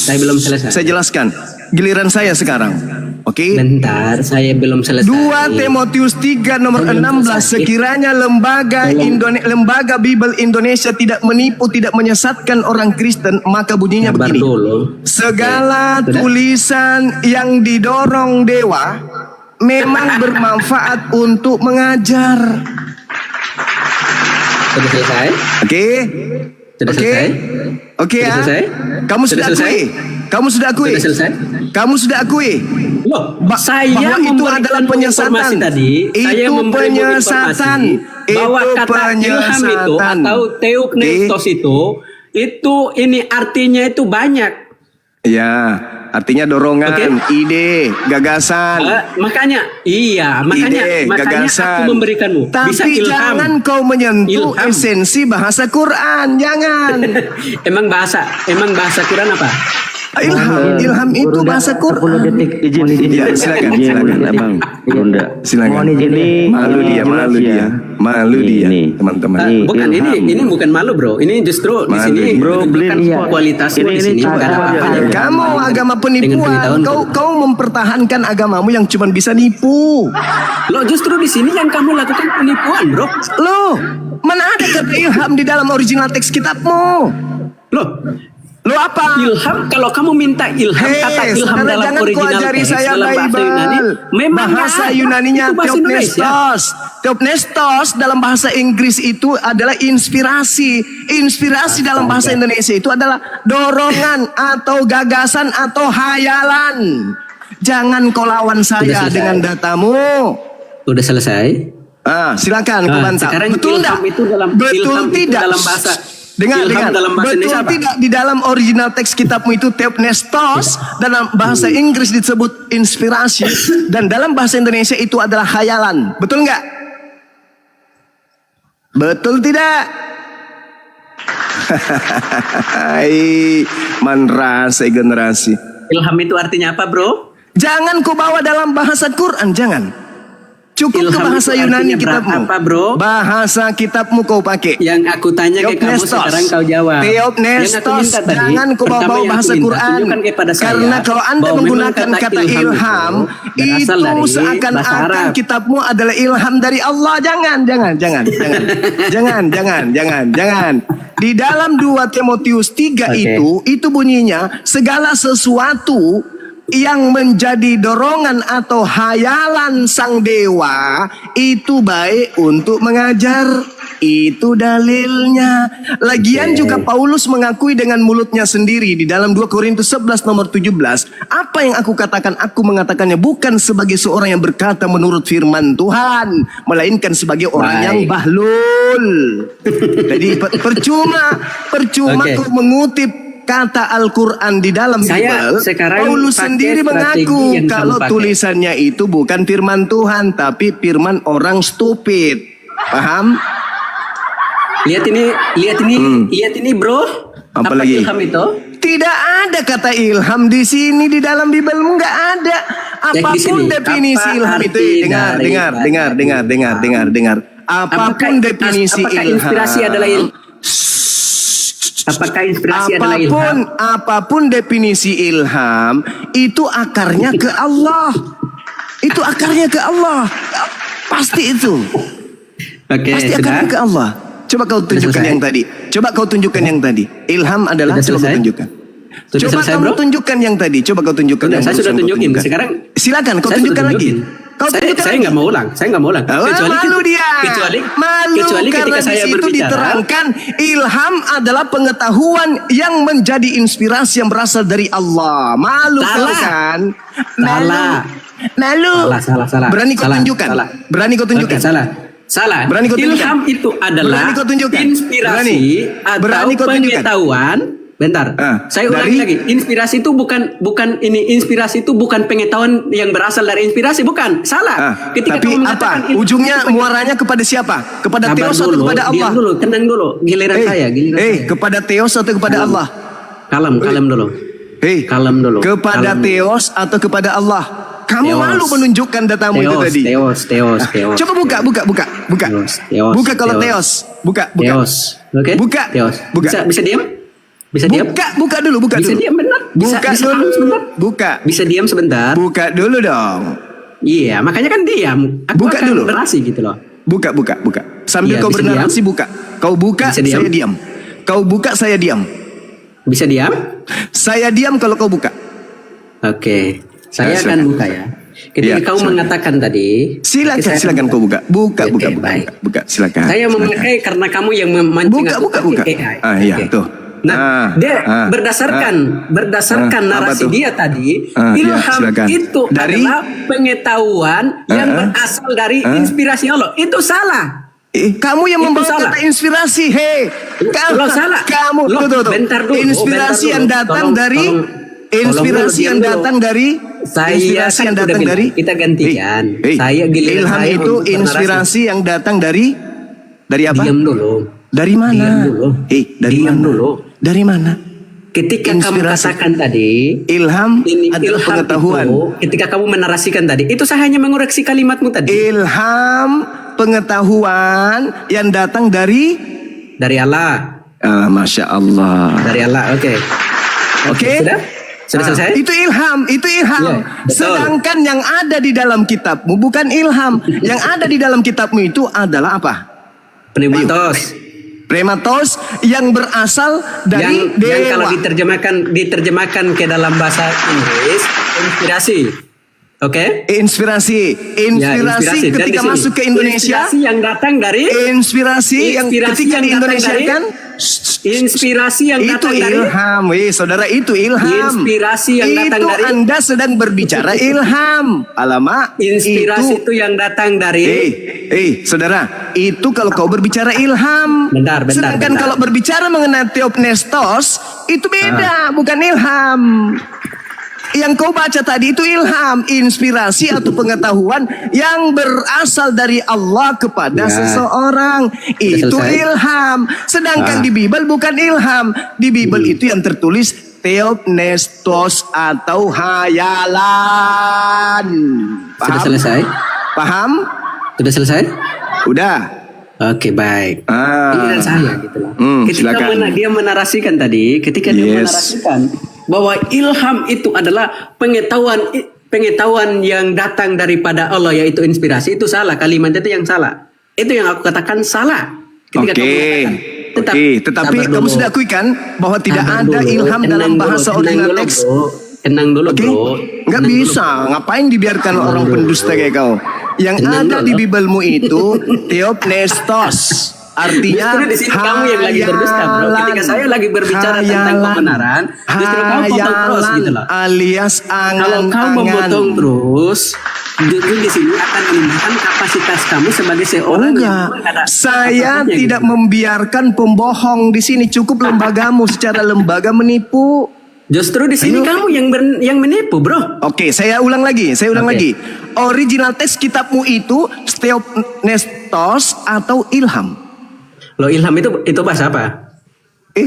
Saya belum selesai. Saya jelaskan. Giliran saya sekarang. Oke. Bentar, saya belum selesai. 2 Timotius 3 nomor 16 sekiranya lembaga Bible Indonesia tidak menipu, tidak menyesatkan orang Kristen, maka bunyinya Sabar begini. dulu. Segala Sudah. tulisan yang didorong dewa memang bermanfaat untuk mengajar. Sudah selesai? Oke? Sudah Oke? selesai? Oke Sudah ya? selesai? Kamu Sudah sudah selesai? akui? Kamu sudah akui? Sudah selesai? Kamu sudah akui? Loh, bahwa saya itu memberikan adalah penyesatan informasi tadi. Saya itu memberimu penyesatan informasi bahwa itu kata ilham itu penyesatan. atau theopneustos itu ini artinya itu banyak. Ya, artinya dorongan, ide, gagasan. Makanya ide, makanya gagasan. aku memberikanmu. Bisa Tapi ilham. jangan kau menyentuh Ilham. esensi bahasa Quran, jangan. emang bahasa Quran apa? Ilham itu bahasa Quran. Izin. Ya, silakan. Abang, Bunda. Silakan. Ini Malu dia, Ini. teman-teman. Bukan ini bukan malu bro. Ini justru di Malu. sini Bro, menunjukkan beli- kualitasmu di sini bukan apa-apanya. Kamu agama Dengan penipuan. pengetahuan. Kau mempertahankan agamamu yang cuma bisa nipu. Loh justru di sini yang kamu lakukan penipuan bro. Loh, mana ada kata ilham di dalam original teks kitabmu? Lo apa? Ilham, kalau kamu minta ilham, kata ilham saudara, dalam jangan kau original ajari teks saya dalam bahasa Bible. Yunani, memang bahasa nggak ada. Yunaninya Itu bahasa Indonesia. theopnestos. Theopnestos dalam bahasa Inggris itu adalah inspirasi. Inspirasi dalam bahasa Indonesia itu adalah dorongan atau gagasan atau hayalan. Jangan kau lawan saya selesai. dengan datamu. Udah selesai. Silakan kau bantah. Sekarang Betul ilham tidak? itu dalam Betul ilham itu tidak? dalam bahasa Dengar. dalam bahasa Betul Indonesia apa? tidak di dalam original teks kitabmu itu theopnestos, dalam bahasa Inggris disebut inspirasi, dan dalam bahasa Indonesia itu adalah khayalan. Betul nggak? Betul tidak? Hai, manrasai generasi. Ilham itu artinya apa bro? Jangan kau bawa dalam bahasa Quran, jangan. Cukup ke Ilham bahasa itu Yunani artinya kitabmu. apa, bro? Bahasa kitabmu kau pakai. Yang aku tanya ke kamu Theopnestos. sekarang kau jawab. Yang aku Theopnestos, minta tadi, jangan kau pertama bawa yang aku bahasa minta, Quran. tunjukkan kepada saya Karena kalau anda bahwa menggunakan memang kata ilham, itu berasal itu dari bahasa seakan-akan Arab. kitabmu adalah ilham dari Allah. Jangan. Di dalam 2 Timotius 3 itu bunyinya segala sesuatu yang menjadi dorongan atau hayalan sang dewa itu baik untuk mengajar. Itu dalilnya. Lagian juga Paulus mengakui dengan mulutnya sendiri di dalam 2 Korintus 11 nomor 17. Apa yang aku katakan, aku mengatakannya bukan sebagai seorang yang berkata menurut firman Tuhan, melainkan sebagai orang yang bahlul. Jadi percuma kau mengutip kata Al-Quran di dalam Bible. Paulus sendiri mengaku kalau tulisannya itu bukan firman Tuhan, tapi firman orang stupid. Paham? Lihat ini bro. Apa lagi? Ilham itu? Tidak ada kata ilham di sini di dalam Bible, nggak ada. Apapun definisi ilham itu, dengar. Apapun definisi apakah ilham. Inspirasi adalah ilham? Apakah inspirasi adalah ilham? Apapun definisi ilham, itu akarnya ke Allah. Itu akarnya ke Allah. Pasti itu. Oke, Pasti sudah. akan ke Allah. Coba kau tunjukkan selesai? yang tadi. Coba kau tunjukkan yang tadi. Ilham adalah, Sudah coba kau selesai? tunjukkan. Sudah Coba selesai, kamu bro? tunjukkan yang tadi. Coba kau tunjukkan. Sudah, yang saya sudah barusan kau tunjukin. tunjukkan. Sekarang silakan kau saya tunjukkan sudah lagi. tunjukin. Kau tunjukkan Saya lagi. nggak mau ulang. Saya nggak mau ulang. Oh, malu dia. Kecuali ketika karena saya di situ berbicara. diterangkan ilham adalah pengetahuan yang menjadi inspirasi yang berasal dari Allah. Malu kau Salah. kan? Salah. Malu. Salah. Berani kau Salah. tunjukkan. Salah. Berani kau tunjukkan. Oke, salah. Berani kau tunjukkan. Ilham itu adalah Berani kau tunjukkan. inspirasi Berani atau kau tunjukkan. pengetahuan. Bentar, saya ulangi dari- lagi. Inspirasi itu bukan ini. Inspirasi itu bukan pengetahuan yang berasal dari inspirasi, bukan. Salah. Tapi kamu apa? mengatakan ilham Ujungnya itu muaranya kepada siapa? Kepada Sabar Theos atau dulu, kepada Allah? diam dulu, tenang dulu. Giliran saya. kepada Theos atau kepada Allah? Kalem dulu. Kalem dulu. Kepada Kalem. Theos atau kepada Allah? Kamu Theos. malu menunjukkan datamu itu tadi. Theos. Coba buka. Theos. Buka kalau Theos. Theos. Buka. Theos. Oke? Buka. Theos. Buka. Bisa diam? Bisa diam? Buka dulu. Bisa diam benar? Buka Bisa dulu. diam sebentar? Buka. Bisa diam sebentar? Buka dulu dong. Iya, makanya kan diam. Aku Buka akan dulu. berasi gitu loh. Buka. Sambil Iya, kau bisa bernarasi buka. Kau buka, Bisa diam? saya diam. Kau buka, saya diam. Bisa diam? Saya diam kalau kau buka. Oke. Saya silakan. akan buka ya. Ketika Iya, kau silakan. mengatakan tadi, Silakan kau buka. Buka. baik. Silakan. Saya silakan. memakai karena kamu yang memancing aku Buka. pakai AI. Iya, Oke. tuh. Nah, dia berdasarkan apa narasi tuh? dia tadi, Iya, ilham silakan. itu Dari- adalah pengetahuan yang berasal dari inspirasi Allah. Itu salah. Kamu yang Itu membawa salah. kata inspirasi, Lo salah. Kamu, Lo, tuh. bentar dulu, Inspirasi bentar yang dulu. datang Tolong- dari, tolong inspirasi dulu, yang diam dulu. datang dari, Saya inspirasi kan yang udah datang bilang, dari. kita gantikan. Saya giliran Ilham saya itu untuk bernarasi. inspirasi yang datang dari apa? Diam dulu. Dari mana? Diam dulu. Dari Diam mana? dulu. Dari mana? Ketika kamu Inspirasi. katakan tadi, Ilham ini adalah ilham pengetahuan. itu, ketika kamu menarasikan tadi, itu saya hanya mengoreksi kalimatmu tadi. Ilham pengetahuan yang datang dari Dari Allah. Masya Allah. Dari Allah, oke. Oke. Sudah selesai? Itu ilham. Iya, betul. Sedangkan yang ada di dalam kitabmu bukan ilham. Yang ada di dalam kitabmu itu adalah apa? Pneumatos. Prematos yang berasal dari yang kalau dewa. diterjemahkan ke dalam bahasa Inggris, inspirasi. Oke? Inspirasi Ya, ketika Dan di sini, masuk ke Indonesia. inspirasi yang datang dari Inspirasi yang Inspirasi ketika yang di datang Indonesia dari- kan inspirasi yang itu datang dari ilham, saudara, itu ilham. Inspirasi yang datang itu dari- Anda sedang berbicara ilham. Alamak, inspirasi itu yang datang dari saudara, itu kalau kau berbicara ilham. Bentar. Sedangkan kalau berbicara mengenai Theopnestos, itu beda, bukan ilham. Yang kau baca tadi itu ilham, inspirasi atau pengetahuan yang berasal dari Allah kepada Ya. seseorang. Itu selesai? ilham. Sedangkan di Bible bukan ilham. Di Bible itu yang tertulis Theopnestos atau hayalan. Sudah selesai? Paham? Sudah selesai? Udah. Oke, baik. Ah. Ini dan saya gitu loh. Ketika silakan. dia menarasikan tadi, ketika dia Yes. menarasikan bahwa ilham itu adalah pengetahuan yang datang daripada Allah, yaitu inspirasi, itu salah. Kalimat itu yang salah. Itu yang aku katakan salah. Ketika kamu mengatakan, Tetapi sabar kamu dulu. sudah akuikan bahwa tidak Sabar ada dulu, ilham tenang dalam dulu, bahasa tenang original dulu, text. bro. Tenang dulu, Oke, bro. nggak Tenang bisa. Ngapain dibiarkan orang pendusta kayak kau? Yang Tenang ada dulu. di Biblemu itu Theopnestos. Artinya Justru di sini kamu yang lagi berdusta, bro. Ketika saya lagi berbicara tentang kebenaran, justru kamu potong terus gitu loh. alias Kalau kau memotong terus, justru di sini akan menimbulkan kapasitas kamu sebagai seorang Enggak, saya kapasitasnya tidak gitu. membiarkan pembohong di sini. Cukup lembagamu secara lembaga menipu. Justru di sini kamu yang menipu, bro. Oke, saya ulang lagi. Oke. Original teks kitabmu itu Theopnestos atau ilham? Lo ilham itu bahasa apa?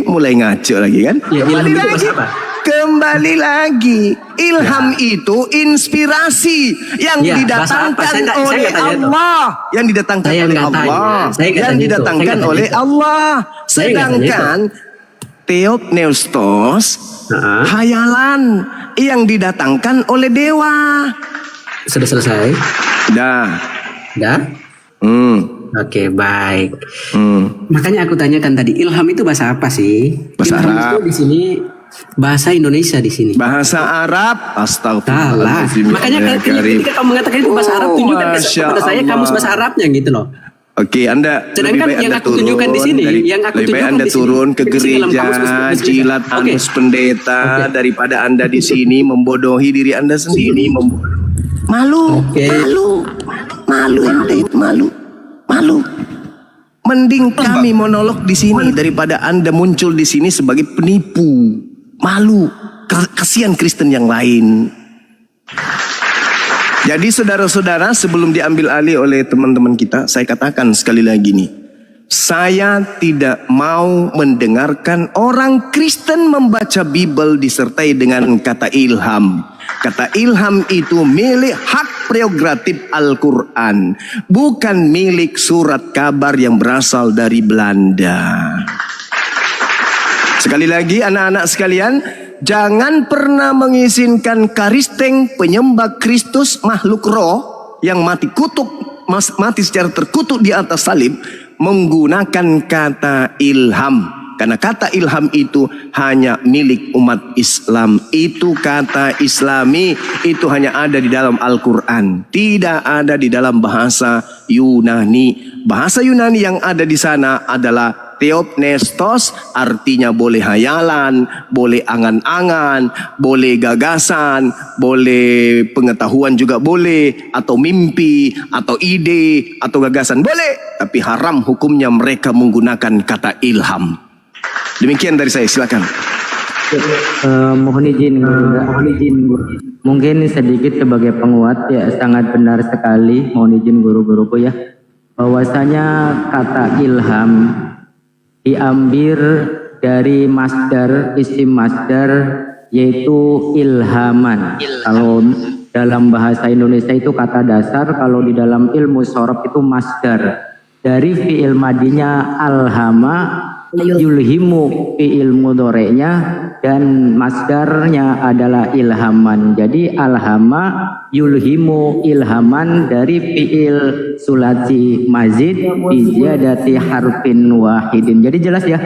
Mulai ngaco lagi kan? Ya, ilham itu bahasa apa? Kembali lagi. Ilham itu inspirasi yang Ya, bahasa apa? didatangkan Saya nggak oleh tanya itu. Allah. Yang didatangkan Saya oleh nggak tanya. Allah. Saya nggak Yang tanya itu. didatangkan Saya nggak oleh tanya itu. Allah. Saya nggak tanya Sedangkan Theopneustos hayalan yang didatangkan oleh dewa. Sudah selesai? Dah. Dah? Oke, baik. Hmm. Makanya aku tanyakan tadi, ilham itu bahasa apa sih? Bahasa ilham Arab. itu di sini bahasa Indonesia di sini. Bahasa Arab, Salah. astagfirullahaladzim. Makanya ya Karim. ketika kamu mengatakan itu bahasa Arab, tunjukkan Masya kepada saya Allah. kamus bahasa Arabnya gitu loh. Oke, Anda Sedangkan lebih baik yang Anda aku tunjukkan di sini, yang aku lebih baik tunjukkan Anda di sini, turun ke di sini dalam gereja, kamus bahasa Indonesia. jilat Oke. anus pendeta daripada Anda di sini membodohi diri Anda sendiri. Malu, Oke. malu ente, malu. Mending kami monolog di sini daripada Anda muncul di sini sebagai penipu. Malu, kasihan Kristen yang lain. Jadi saudara-saudara, sebelum diambil alih oleh teman-teman kita, saya katakan sekali lagi nih, saya tidak mau mendengarkan orang Kristen membaca Bible disertai dengan kata ilham. Kata ilham itu milik hak prerogatif Al-Quran, bukan milik surat kabar yang berasal dari Belanda. Sekali lagi anak-anak sekalian, jangan pernah mengizinkan Karisteng penyembah Kristus makhluk roh yang mati secara terkutuk di atas salib menggunakan kata ilham. Karena kata ilham itu hanya milik umat Islam. Itu kata Islami, itu hanya ada di dalam Al-Quran. Tidak ada di dalam bahasa Yunani. Bahasa Yunani yang ada di sana adalah Theopnestos, artinya boleh hayalan, boleh angan-angan, boleh gagasan, boleh pengetahuan juga boleh, atau mimpi, atau ide, atau gagasan boleh. Tapi haram hukumnya mereka menggunakan kata ilham. Demikian dari saya, silakan. Mohon izin, mungkin sedikit sebagai penguat ya, sangat benar sekali. Mohon izin guru-guruku ya, bahwasanya kata ilham diambil dari masdar, isim masdar, yaitu ilhaman. Kalau dalam bahasa Indonesia itu kata dasar, kalau di dalam ilmu sorof itu masdar. Dari fi'il madinya alhama, yulhimu fi'il mudhari'nya, dan masdarnya adalah ilhaman. Jadi alhama yulhimu ilhaman dari fi'il sulasi mazid bijadati harfin wahidin. Jadi jelas ya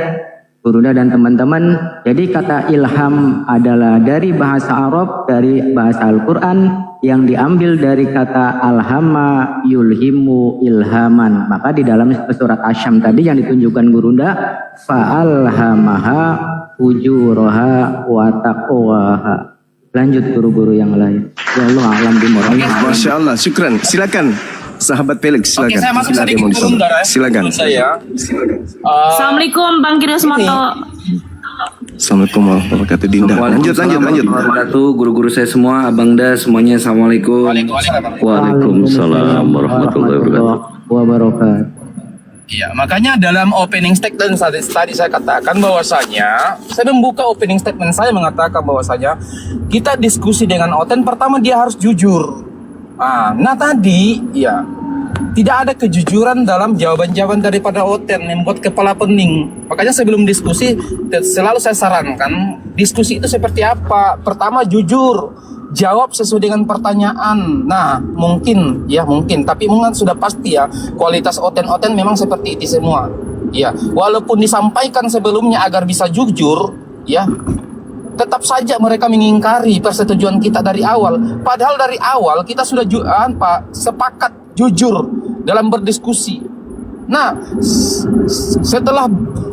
Gurunda dan teman-teman. Jadi kata ilham adalah dari bahasa Arab, dari bahasa Al-Quran, yang diambil dari kata alhama yulhimu ilhaman. Maka di dalam surat Asyam tadi yang ditunjukkan Gurunda, fa'alhamaha ujuraha wa taqwaha. Lanjut guru-guru yang lain. Ya Allah alam bimorong. Masya Allah, syukran. Silakan, sahabat Felix. Silakan. Oke, saya masuk Silakan, sedikit Monitor. Gurunda ya. Silakan. Menurut saya. Assalamualaikum Bang Kirismanto. Assalamualaikum warahmatullahi wabarakatuh. Dinda. Lanjut. Wabarakatuh, guru-guru saya semua, Abangda semuanya, assalamualaikum. Waalaikumsalam warahmatullahi wabarakatuh. Ya, makanya dalam opening statement tadi saya katakan bahwasanya, saya membuka opening statement saya mengatakan bahwasanya kita diskusi dengan Oten, pertama dia harus jujur. Nah tadi ya tidak ada kejujuran dalam jawaban-jawaban daripada Oten, membuat kepala pening. Makanya sebelum diskusi selalu saya sarankan diskusi itu seperti apa. Pertama jujur, jawab sesuai dengan pertanyaan. Nah mungkin, tapi mungkin sudah pasti ya kualitas Oten memang seperti itu semua. Ya, walaupun disampaikan sebelumnya agar bisa jujur, ya tetap saja mereka mengingkari persetujuan kita dari awal. Padahal dari awal kita sudah sepakat jujur dalam berdiskusi. Nah, setelah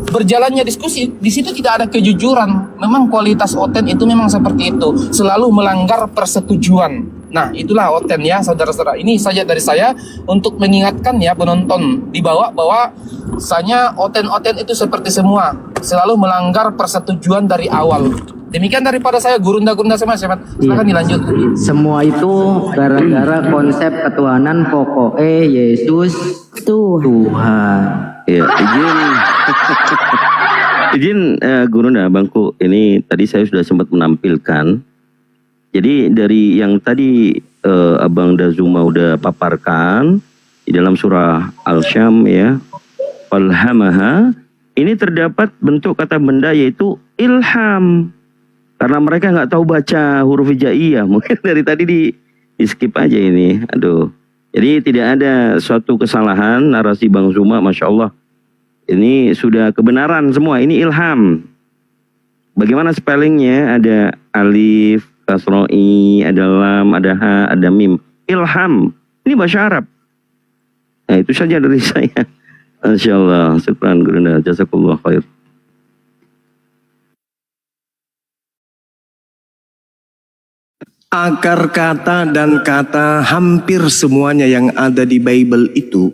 berjalannya diskusi, di situ tidak ada kejujuran. Memang kualitas Oten itu memang seperti itu, selalu melanggar persetujuan. Nah, itulah Oten ya, saudara-saudara. Ini saja dari saya untuk mengingatkan ya penonton di bawah bahwa misalnya Oten itu seperti semua, selalu melanggar persetujuan dari awal. Demikian daripada saya, gurunda-gurunda semua. Silakan dilanjut. Semua itu gara-gara konsep ketuhanan pokoknya Yesus Tuhan. Ya, izin Gurunda, Bangku. Ini tadi saya sudah sempat menampilkan. Jadi dari yang tadi Abang Dazuma udah paparkan di dalam surah Al-Syam ya, falhamaha, ini terdapat bentuk kata benda yaitu ilham. Karena mereka nggak tahu baca huruf hijaiyah, mungkin dari tadi di skip aja ini. Aduh, Jadi tidak ada suatu kesalahan narasi Bang Zuma, Masya Allah. Ini sudah kebenaran semua, ini ilham. Bagaimana spellingnya? Ada alif, kasroi, ada lam, ada ha, ada mim. Ilham, ini bahasa Arab. Nah itu saja dari saya. Masya Allah, syukran Gurunda, jazakallah khair. Akar kata dan kata hampir semuanya yang ada di Bible itu,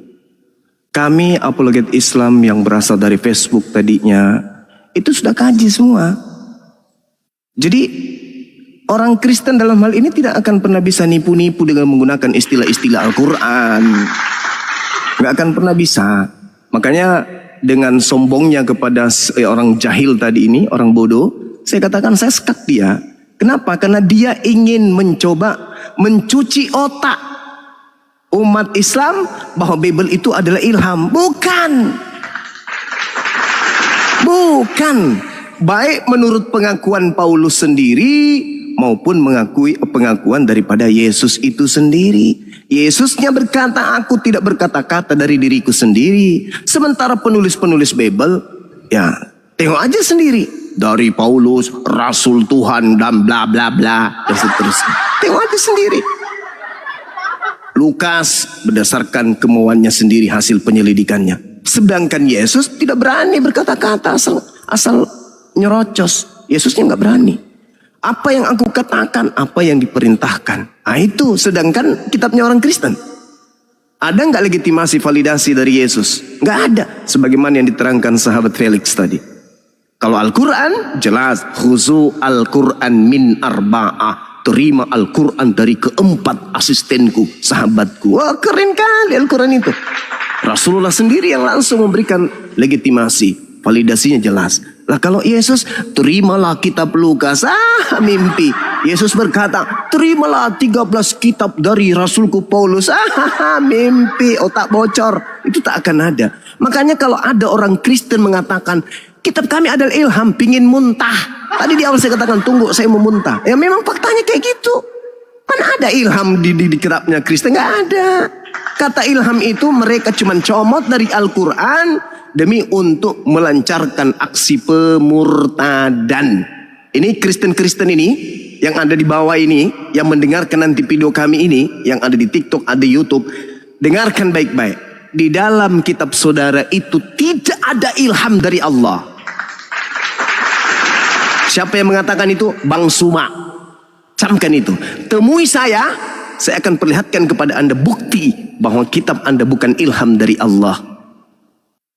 kami apologet Islam yang berasal dari Facebook tadinya, itu sudah kaji semua. Jadi orang Kristen dalam hal ini tidak akan pernah bisa nipu-nipu dengan menggunakan istilah-istilah Al-Quran. Gak akan pernah bisa. Makanya dengan sombongnya kepada orang jahil tadi ini, orang bodoh, saya katakan saya sekat dia. Kenapa? Karena dia ingin mencoba mencuci otak umat Islam bahwa Bible itu adalah ilham. Bukan. Bukan. Baik menurut pengakuan Paulus sendiri maupun mengakui pengakuan daripada Yesus itu sendiri. Yesusnya berkata, aku tidak berkata-kata dari diriku sendiri. Sementara penulis-penulis Bible, ya tengok aja sendiri. Dari Paulus, Rasul Tuhan dan bla bla bla dan seterusnya. Tengok aja sendiri. Lukas berdasarkan kemauannya sendiri hasil penyelidikannya. Sedangkan Yesus tidak berani berkata-kata asal nyerocos. Yesusnya nggak berani. Apa yang aku katakan, apa yang diperintahkan. Nah itu, sedangkan kitabnya orang Kristen. Ada nggak legitimasi validasi dari Yesus? Nggak ada. Sebagaimana yang diterangkan sahabat Felix tadi. Kalau Al-Quran jelas, khuzu Al-Quran min arba'ah, terima Al-Quran dari keempat asistenku, sahabatku. Wah keren kali Al-Quran itu. Rasulullah sendiri yang langsung memberikan legitimasi, validasinya jelas. Lah kalau Yesus, terimalah kitab Lukas, mimpi. Yesus berkata, terimalah 13 kitab dari Rasulku Paulus, mimpi, otak bocor. Itu tak akan ada. Makanya kalau ada orang Kristen mengatakan, kitab kami adalah ilham, pingin muntah. Tadi di awal saya katakan, tunggu saya mau muntah. Ya memang faktanya kayak gitu. Mana ada ilham di kitabnya Kristen? Nggak ada. Kata ilham itu mereka cuma comot dari Al-Quran demi untuk melancarkan aksi pemurtadan. Ini Kristen-Kristen ini yang ada di bawah ini, yang mendengarkan nanti video kami ini, yang ada di TikTok, ada di YouTube, dengarkan baik-baik. Di dalam kitab saudara itu tidak ada ilham dari Allah. Siapa yang mengatakan itu? Bang Suma. Camkan itu. Temui saya akan perlihatkan kepada Anda bukti bahwa kitab Anda bukan ilham dari Allah.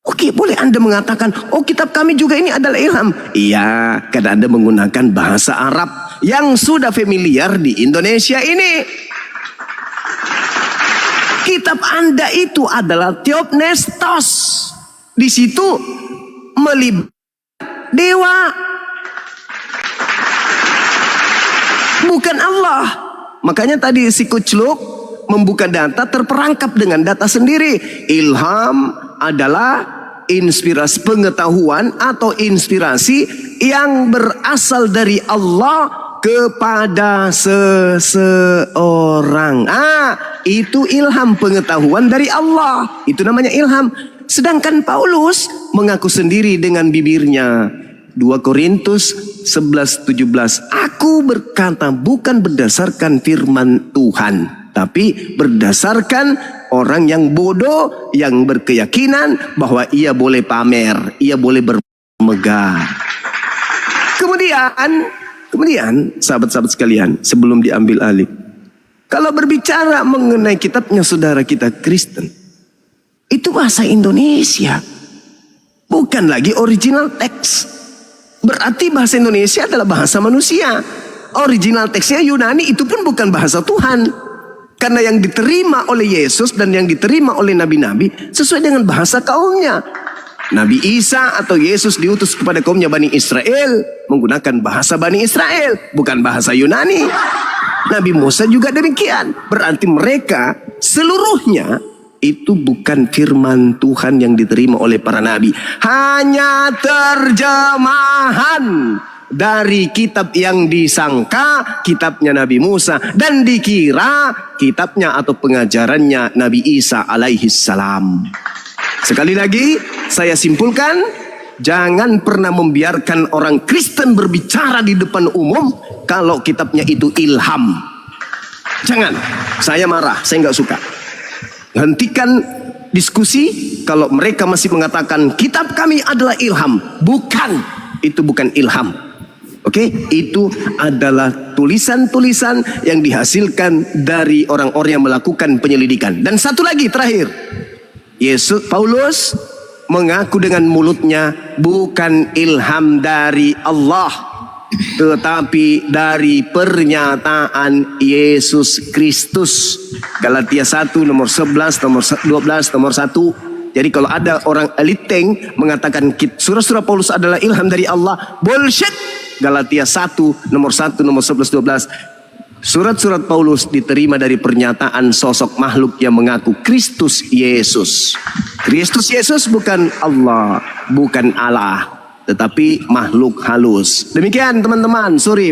Oke, boleh Anda mengatakan, oh kitab kami juga ini adalah ilham. Iya, karena Anda menggunakan bahasa Arab yang sudah familiar di Indonesia ini. Kitab Anda itu adalah Theopnestos. Di situ melibatkan dewa, bukan Allah. Makanya tadi si Kucluk membuka data terperangkap dengan data sendiri. Ilham adalah inspirasi pengetahuan atau inspirasi yang berasal dari Allah kepada seseorang. Itu ilham, pengetahuan dari Allah. Itu namanya ilham. Sedangkan Paulus mengaku sendiri dengan bibirnya. 2 Korintus 11:17. Aku berkata bukan berdasarkan firman Tuhan, tapi berdasarkan orang yang bodoh yang berkeyakinan bahwa ia boleh pamer, ia boleh bermegah. Kemudian sahabat-sahabat sekalian, sebelum diambil alih, kalau berbicara mengenai kitabnya saudara kita Kristen, itu bahasa Indonesia, bukan lagi original teks. Berarti bahasa Indonesia adalah bahasa manusia. Original teksnya Yunani, itu pun bukan bahasa Tuhan. Karena yang diterima oleh Yesus dan yang diterima oleh nabi-nabi sesuai dengan bahasa kaumnya. Nabi Isa atau Yesus diutus kepada kaumnya Bani Israel menggunakan bahasa Bani Israel, bukan bahasa Yunani. Nabi Musa juga demikian. Berarti mereka seluruhnya itu bukan firman Tuhan yang diterima oleh para nabi. Hanya terjemahan dari kitab yang disangka kitabnya Nabi Musa dan dikira kitabnya atau pengajarannya Nabi Isa alaihi salam. Sekali lagi saya simpulkan, jangan pernah membiarkan orang Kristen berbicara di depan umum kalau kitabnya itu ilham. Jangan, saya marah, saya nggak suka. Hentikan diskusi kalau mereka masih mengatakan kitab kami adalah ilham. Bukan, itu bukan ilham. Oke, itu adalah tulisan-tulisan yang dihasilkan dari orang-orang yang melakukan penyelidikan. Dan satu lagi terakhir, Paulus mengaku dengan mulutnya bukan ilham dari Allah, tetapi dari pernyataan Yesus Kristus. Galatia 1 nomor 11, nomor 12, nomor 1. Jadi kalau ada orang eliteng mengatakan surah-surah Paulus adalah ilham dari Allah, bullshit. Galatia 1 nomor 1, nomor 11, 12. Surat-surat Paulus diterima dari pernyataan sosok makhluk yang mengaku Kristus Yesus. Kristus Yesus bukan Allah, bukan Allah, tetapi makhluk halus. Demikian teman-teman, sorry.